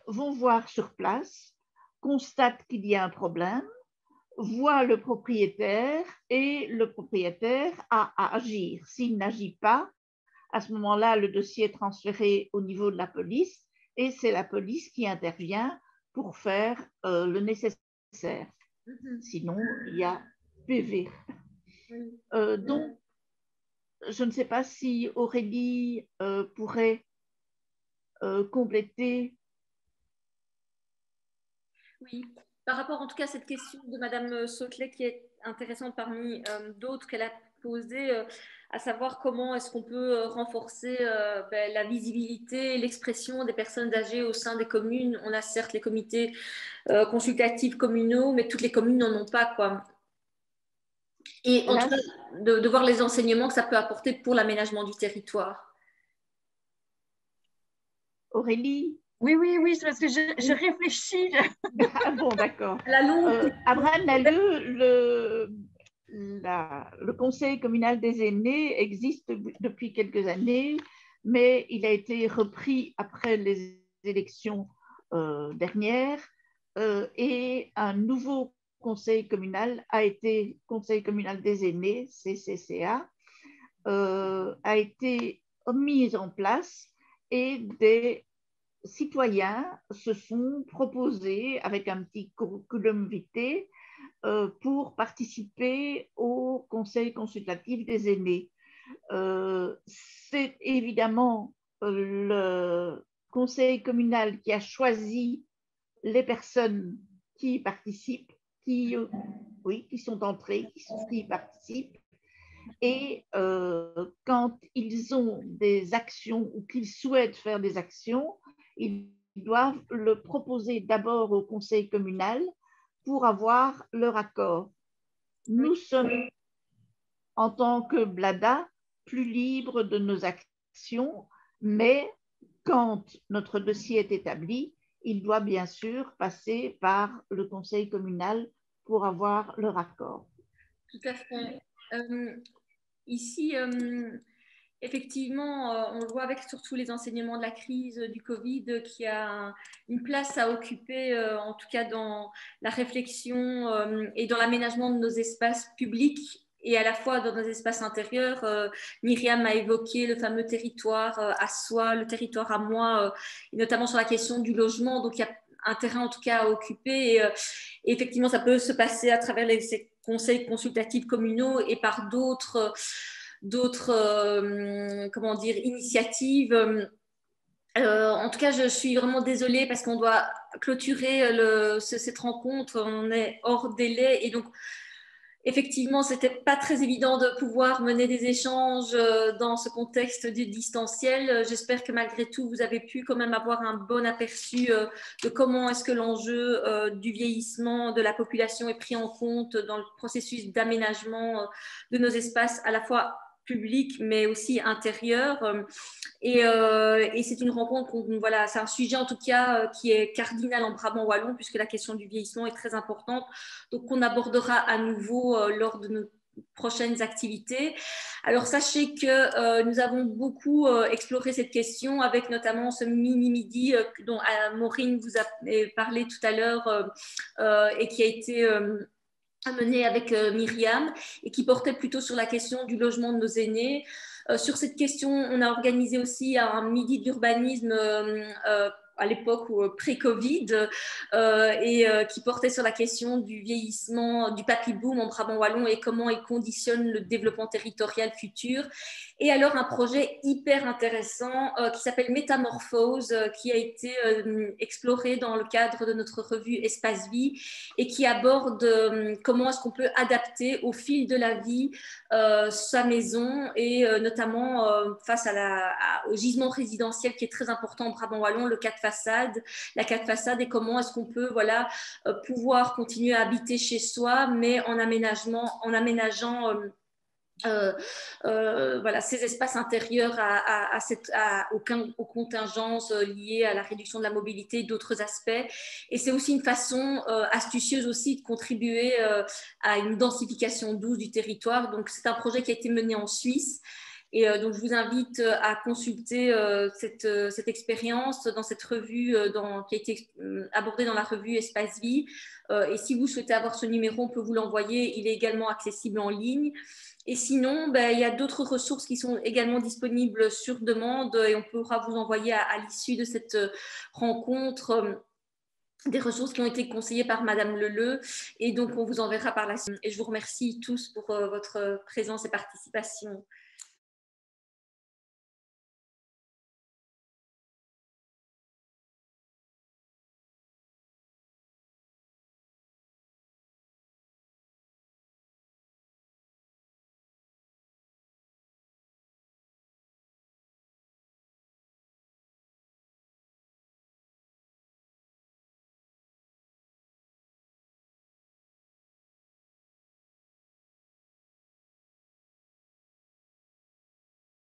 vont voir sur place, constatent qu'il y a un problème, voient le propriétaire et le propriétaire a à agir. S'il n'agit pas, à ce moment-là, le dossier est transféré au niveau de la police et c'est la police qui intervient pour faire le nécessaire. Sinon, il y a PV. Donc, je ne sais pas si Aurélie pourrait compléter. Oui, par rapport en tout cas à cette question de Madame Sautelet qui est intéressante parmi d'autres qu'elle a posées, à savoir comment est-ce qu'on peut renforcer la visibilité et l'expression des personnes âgées au sein des communes. On a certes les comités consultatifs communaux, mais toutes les communes n'en ont pas, quoi. Et en tout cas, de voir les enseignements que ça peut apporter pour l'aménagement du territoire. Aurélie? Oui, c'est parce que je réfléchis. Ah bon, d'accord. À Braine-l'Alleud, le conseil communal des aînés existe depuis quelques années, mais il a été repris après les élections dernières et un nouveau conseil communal a été conseil communal des aînés, CCCA, a été mis en place et des citoyens se sont proposés avec un petit curriculum vitae pour participer au conseil consultatif des aînés. C'est évidemment le conseil communal qui a choisi les personnes qui participent, qui sont entrées, qui participent. Et quand ils ont des actions ou qu'ils souhaitent faire des actions, ils doivent le proposer d'abord au conseil communal pour avoir leur accord. Nous sommes, en tant que Blada, plus libres de nos actions, mais quand notre dossier est établi, il doit bien sûr passer par le conseil communal pour avoir leur accord. Tout à fait. Ici, effectivement, on le voit avec surtout les enseignements de la crise du Covid qui a une place à occuper, en tout cas dans la réflexion et dans l'aménagement de nos espaces publics et à la fois dans nos espaces intérieurs. Myriam a évoqué le fameux territoire à soi, le territoire à moi, et notamment sur la question du logement. Donc, il y a un terrain en tout cas à occuper. Et effectivement, ça peut se passer à travers ces conseils consultatifs communaux et par d'autres comment dire, initiatives. En tout cas, je suis vraiment désolée parce qu'on doit clôturer cette rencontre. On est hors délai et donc effectivement, c'était pas très évident de pouvoir mener des échanges dans ce contexte du distanciel. J'espère que malgré tout, vous avez pu quand même avoir un bon aperçu de comment est-ce que l'enjeu du vieillissement de la population est pris en compte dans le processus d'aménagement de nos espaces à la fois publics mais aussi intérieurs. Et c'est une rencontre, voilà, c'est un sujet en tout cas qui est cardinal en Brabant wallon puisque la question du vieillissement est très importante. Donc, on abordera à nouveau lors de nos prochaines activités. Alors, sachez que nous avons beaucoup exploré cette question avec notamment ce mini-midi dont Maureen vous a parlé tout à l'heure et qui a été mené avec Myriam et qui portait plutôt sur la question du logement de nos aînés. Sur cette question, on a organisé aussi un midi d'urbanisme à l'époque pré-Covid et qui portait sur la question du vieillissement, du papy boom en Brabant wallon et comment il conditionne le développement territorial futur. Et alors un projet hyper intéressant qui s'appelle Métamorphose, qui a été exploré dans le cadre de notre revue Espace Vie et qui aborde comment est-ce qu'on peut adapter au fil de la vie sa maison et notamment face au gisement résidentiel qui est très important en Brabant wallon, la 4 façades et comment est-ce qu'on peut pouvoir continuer à habiter chez soi mais en aménageant ces espaces intérieurs aux contingences liées à la réduction de la mobilité et d'autres aspects. Et c'est aussi une façon astucieuse aussi de contribuer à une densification douce du territoire. Donc, c'est un projet qui a été mené en Suisse. Et donc, je vous invite à consulter cette expérience dans cette revue qui a été abordée dans la revue Espace Vie. Et si vous souhaitez avoir ce numéro, on peut vous l'envoyer. Il est également accessible en ligne. Et sinon, il y a d'autres ressources qui sont également disponibles sur demande et on pourra vous envoyer à l'issue de cette rencontre des ressources qui ont été conseillées par Madame Leleu et donc on vous enverra par la suite. Et je vous remercie tous pour votre présence et participation.